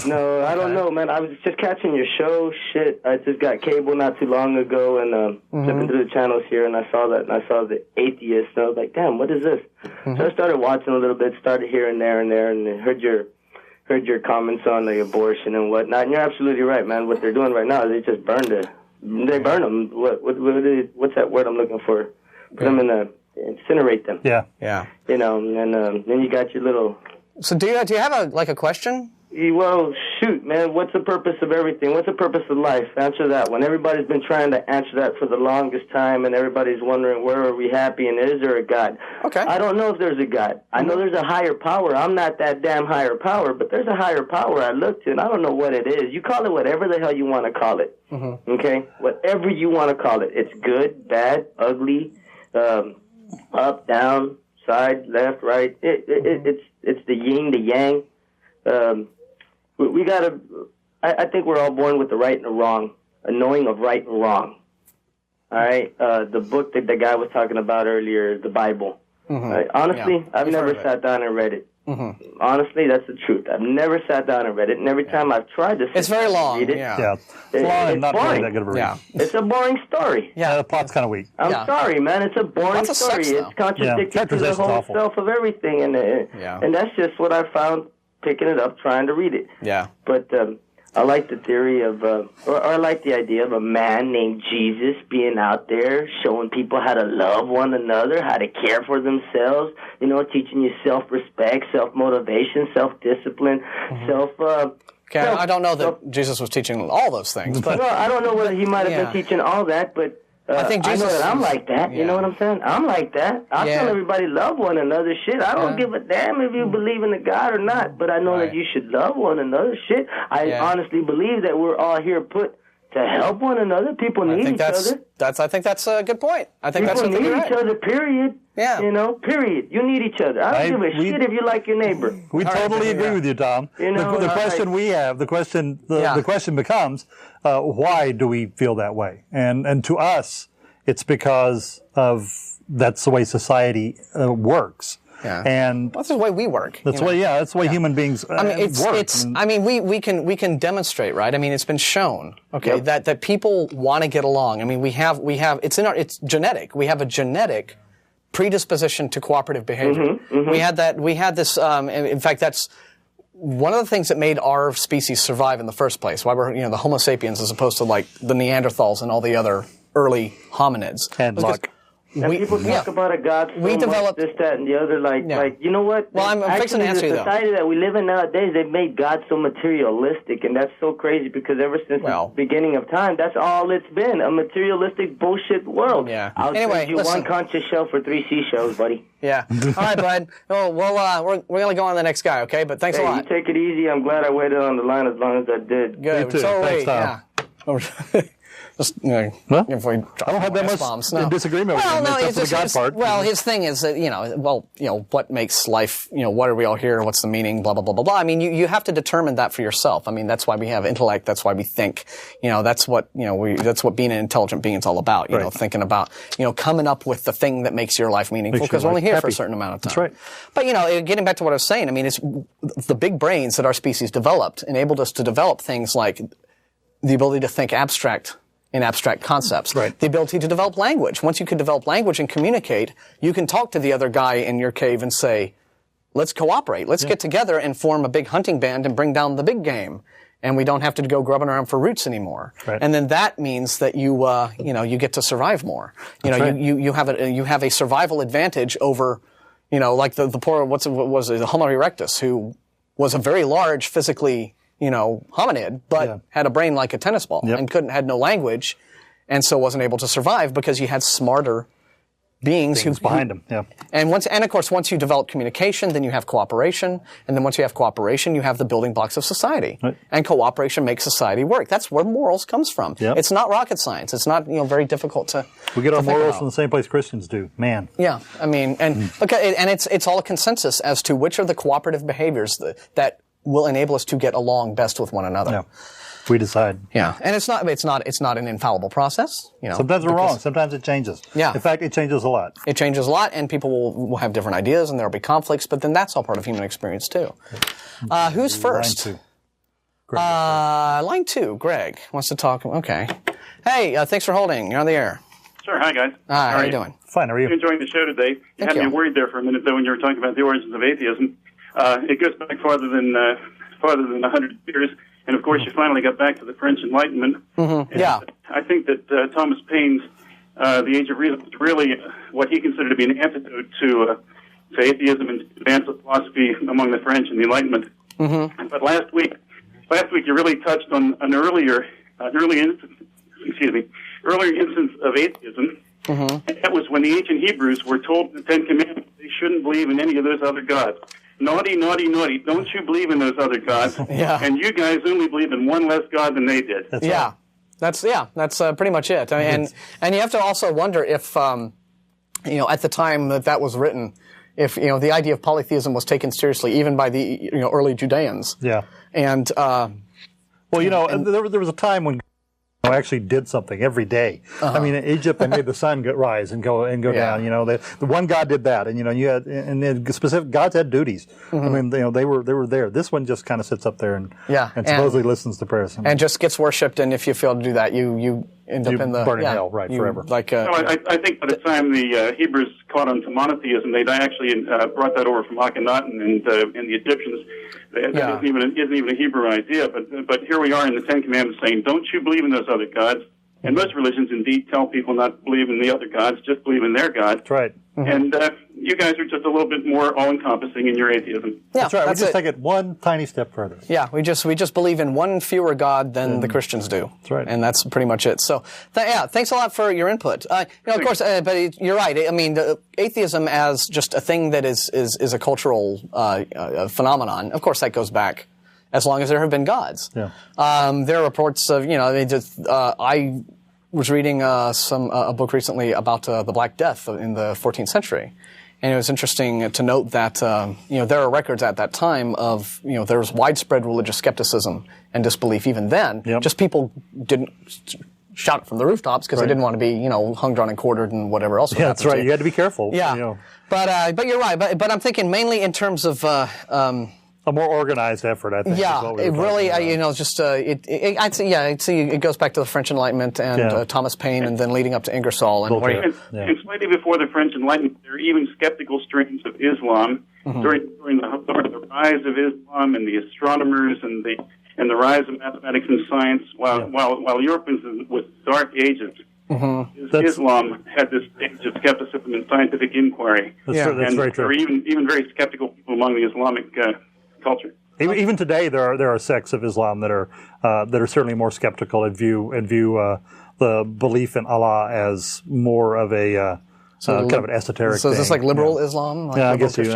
No, I don't know, man. I was just catching your show. Shit, I just got cable not too long ago, and flipping through the channels here, and I saw that, and I saw the Atheist, and I was like, damn, what is this? So I started watching a little bit, started here and there, and heard your comments on the abortion and whatnot. And you're absolutely right, man. What they're doing right now is they just burn They burn them. What's that word I'm looking for? Put them incinerate them. Yeah. You know, and then you got your little. So do you have a question? Well, shoot, man, what's the purpose of everything? What's the purpose of life? Answer that one. Everybody's been trying to answer that for the longest time, and everybody's wondering, where are we happy, and is there a God? Okay. I don't know if there's a God. I know there's a higher power. I'm not that damn higher power, but there's a higher power I look to, and I don't know what it is. You call it whatever the hell you want to call it, okay? Whatever you want to call it. It's good, bad, ugly, up, down, side, left, right. It's the yin, the yang. We gotta. I think we're all born with the right and the wrong, a knowing of right and wrong. All right. The book that the guy was talking about earlier, the Bible. Honestly, I've never sat down and read it. Honestly, that's the truth. I've never sat down and read it, and every time I've tried to, it's very long. Read it, It's long and not really that good of a read. It's a boring story. The plot's kind of weak. I'm sorry, man. It's a boring story. It's contradictory to the whole self of everything, and that's just what I found. Picking it up, trying to read it. Yeah. But I like the theory of, or I like the idea of a man named Jesus being out there showing people how to love one another, how to care for themselves, you know, teaching you self-respect, self-motivation, self-discipline, I don't know that Jesus was teaching all those things. But well, I don't know whether he might have been teaching all that, but I think Jesus know that I'm like that. You know what I'm saying? I'm like that. I tell everybody love one another. Shit, I don't give a damn if you believe in a God or not, but I know that you should love one another. Shit, I honestly believe that we're all here put to help one another. People need each other. I think that's a good point. I think people that's need each other. Period. Yeah. You know. Period. You need each other. I don't give a shit if you like your neighbor. We totally agree with you, Tom. You know, the question we have, the question becomes, why do we feel that way? And to us, it's because of that's the way society works. Yeah. And that's the way we work. That's the way. Yeah, that's the way human beings work. We can demonstrate, right? I mean, it's been shown, that people want to get along. I mean, we have it's genetic. We have a genetic predisposition to cooperative behavior. We had this. In fact, that's one of the things that made our species survive in the first place. Why we're the Homo sapiens as opposed to like the Neanderthals and all the other early hominids. And luck. People talk about a God so much, this, that, and the other. Like you know what? Well, I'm fixing to answer you, though. The society that we live in nowadays, they've made God so materialistic, and that's so crazy because ever since the beginning of time, that's all it's been, a materialistic bullshit world. Yeah. I'll trade you one conscious shell for 3 seashells, buddy. Yeah. All right, bud. Oh, well, we're going to go on to the next guy, okay? But thanks a lot. You take it easy. I'm glad I waited on the line as long as I did. Good. Me too. So thanks, Tom. Just, before I don't have that much disagreement with him. That's the God part. Well, his thing is that, what makes life, what are we all here? What's the meaning? Blah, blah, blah, blah, blah. I mean, you have to determine that for yourself. I mean, that's why we have intellect. That's why we think. That's what being an intelligent being is all about. You know, thinking about, coming up with the thing that makes your life meaningful because we're only here for a certain amount of time. That's right. But, getting back to what I was saying, I mean, it's the big brains that our species developed enabled us to develop things like the ability to think in abstract concepts. Right. The ability to develop language. Once you can develop language and communicate, you can talk to the other guy in your cave and say, let's cooperate. Let's get together and form a big hunting band and bring down the big game. And we don't have to go grubbing around for roots anymore. Right. And then that means that you get to survive more. You have a survival advantage over, like the poor, the Homo erectus, who was a very large physically hominid, but had a brain like a tennis ball and had no language, and so wasn't able to survive because you had smarter beings who behind him. Yeah. And of course, once you develop communication, then you have cooperation, and then once you have cooperation, you have the building blocks of society. Right. And cooperation makes society work. That's where morals comes from. Yep. It's not rocket science. It's not very difficult to. We get our morals from the same place Christians do. Man. Yeah, I mean, and it's all a consensus as to which are the cooperative behaviors that will enable us to get along best with one another. Yeah. We decide. Yeah. And it's not an infallible process, Sometimes we're wrong. Sometimes it changes. Yeah. In fact, it changes a lot. It changes a lot, and people will have different ideas, and there'll be conflicts, but then that's all part of human experience, too. Who's first? Line 2, Greg wants to talk. Okay. Hey, thanks for holding. You're on the air. Sure. Hi, guys. Hi, how are you doing? Fine, how are you? Enjoying the show today. You had me worried there for a minute, though, when you were talking about the origins of atheism. It goes back farther than 100 years. And of course, you finally got back to the French Enlightenment. Mm-hmm. Yeah. I think that Thomas Paine's The Age of Reason was really what he considered to be an antidote to atheism and advance of philosophy among the French and the Enlightenment. Mm-hmm. But last week you really touched on an earlier instance of atheism. Mm-hmm. And that was when the ancient Hebrews were told in the Ten Commandments they shouldn't believe in any of those other gods. Naughty, naughty, naughty! Don't you believe in those other gods? Yeah. And you guys only believe in one less god than they did. That's yeah. Right. That's pretty much it. I mean, and you have to also wonder if at the time that was written, if the idea of polytheism was taken seriously even by the early Judeans. Yeah. And there was a time when actually did something every day. I mean, in Egypt, they made the sun rise and go down. The one god did that, and you had and specific gods had duties. I mean, they were there. This one just kind of sits up there and supposedly listens to prayers and just gets worshipped. And if you fail to do that, you end up in the burn in hell, right, forever. I think by the time the Hebrews caught on to monotheism, they actually brought that over from Akhenaten and the Egyptians. That isn't even a Hebrew idea, but here we are in the Ten Commandments saying, don't you believe in those other gods? And most religions indeed tell people not to believe in the other gods, just believe in their God. That's right. Mm-hmm. And you guys are just a little bit more all-encompassing in your atheism. Yeah, that's right. We just take it one tiny step further. Yeah, we just believe in one fewer God than the Christians do. That's right. And that's pretty much it. So, thanks a lot for your input. Of course, but you're right. I mean, atheism as just a thing that is a cultural phenomenon, of course, that goes back as long as there have been gods. Yeah. There are reports of, I was reading a book recently about the Black Death in the 14th century. And it was interesting to note that, there are records at that time of, there was widespread religious skepticism and disbelief even then. Yep. Just people didn't shout it from the rooftops because they didn't want to be, hung, drawn, and quartered and whatever else would happen. That's right. You had to be careful. Yeah. But you're right. But I'm thinking mainly in terms of, a more organized effort, I think. Yeah, it really, I'd say it goes back to the French Enlightenment and Thomas Paine, and then leading up to Ingersoll. And and slightly before the French Enlightenment, there were even skeptical strains of Islam during the rise of Islam and the astronomers and the rise of mathematics and science. While Europe was dark ages. Islam had this stage of skepticism and scientific inquiry. That's very true. There were even very skeptical people among the Islamic culture. Even today, there are sects of Islam that are certainly more skeptical and view the belief in Allah as more of a kind of an esoteric. So is this like liberal Islam? Like I guess what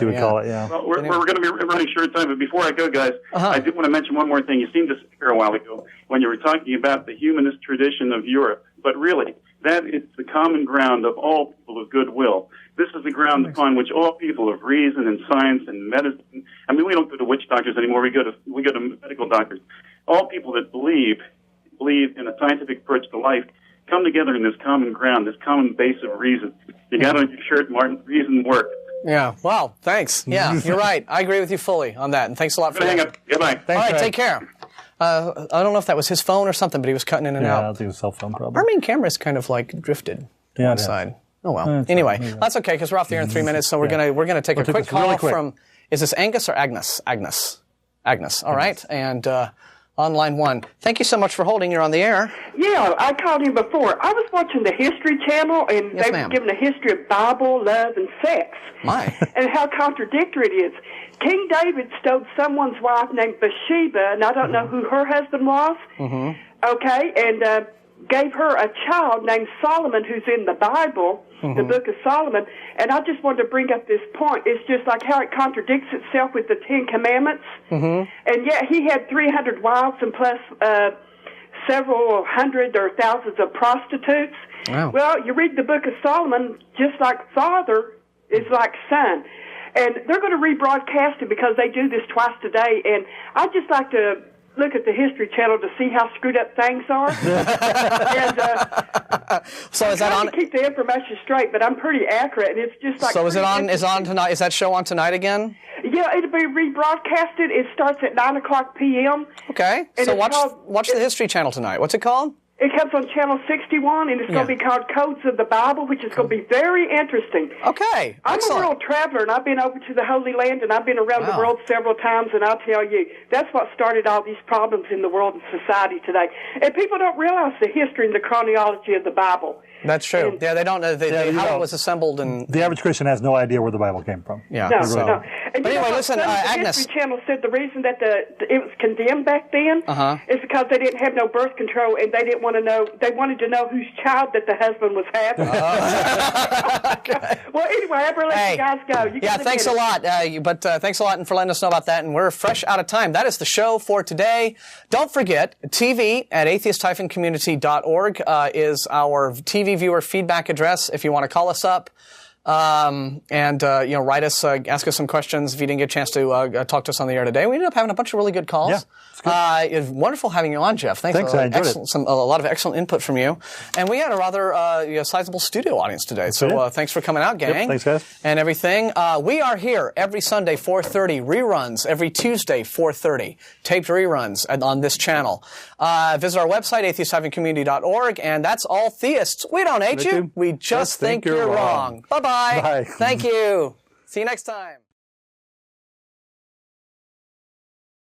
you would call it. Yeah. Well, we're going to be running short time, but before I go, guys, I did want to mention one more thing. You seemed to speak a while ago when you were talking about the humanist tradition of Europe, but really, that is the common ground of all people of goodwill. This is the ground upon which all people of reason and science and medicine. I mean, we don't go to witch doctors anymore. We go to medical doctors. All people that believe in a scientific approach to life come together in this common ground, this common base of reason. You got on your shirt, Martin. Reason works. Yeah. Wow. Thanks. Yeah, you're right. I agree with you fully on that. And thanks a lot for that. Hang up. Goodbye. Thanks, all right. Take care. I don't know if that was his phone or something, but he was cutting in and out. Yeah, I think it was cell phone probably. Our main camera's kind of like drifted to one side. Oh well. Anyway, that's okay because we're off the air in 3 minutes, so we're gonna take a quick call from. Is this Angus or Agnes? Agnes. All right, and on line one. Thank you so much for holding. You're on the air. Yeah, I called you before. I was watching the History Channel, and they were giving a history of Bible, love, and sex. My. And how contradictory it is. King David stole someone's wife named Bathsheba, and I don't know who her husband was. Okay, and gave her a child named Solomon, who's in the Bible, the Book of Solomon. And I just wanted to bring up this point. It's just like how it contradicts itself with the Ten Commandments. And yet he had 300 wives and plus several hundred or thousands of prostitutes. Wow. Well, you read the Book of Solomon, just like father is like son. And they're going to rebroadcast it because they do this twice a day. And I'd just like to look at the History Channel to see how screwed up things are. And so is that on? To keep the information straight, but I'm pretty accurate, and it's just like. So is it on? Is on tonight? Is that show on tonight again? Yeah, it'll be rebroadcasted. It starts at 9:00 p.m. Okay. And so watch the History Channel tonight. What's it called? It comes on Channel 61, and it's going to be called Codes of the Bible, which is going to be very interesting. Okay, I'm a world traveler, and I've been over to the Holy Land, and I've been around the world several times, and I'll tell you, that's what started all these problems in the world and society today. And people don't realize the history and the chronology of the Bible. That's true. And, they don't know how it was assembled. And the average Christian has no idea where the Bible came from. Yeah. No, no. And but anyway, listen, Agnes. The History Channel said the reason that it was condemned back then is because they didn't have no birth control, and they didn't want to know. They wanted to know whose child that the husband was having. Well, anyway, I better let you guys go. Thanks a lot. Thanks a lot for letting us know about that. And we're fresh out of time. That is the show for today. Don't forget, TV at atheist-community.org is our TV viewer feedback address if you want to call us up. Write us, ask us some questions if you didn't get a chance to talk to us on the air today. We ended up having a bunch of really good calls. Yeah, it's wonderful having you on, Jeff. Thanks. I enjoyed it. A lot of excellent input from you. And we had a rather sizable studio audience today. So thanks for coming out, gang. Yep, thanks, guys. And everything. We are here every Sunday, 4:30. Reruns every Tuesday, 4:30. Taped reruns on this channel. Visit our website, atheist-community.org. And that's all theists. We don't hate you. We just think you're wrong. Bye-bye. Bye. Thank you. See you next time.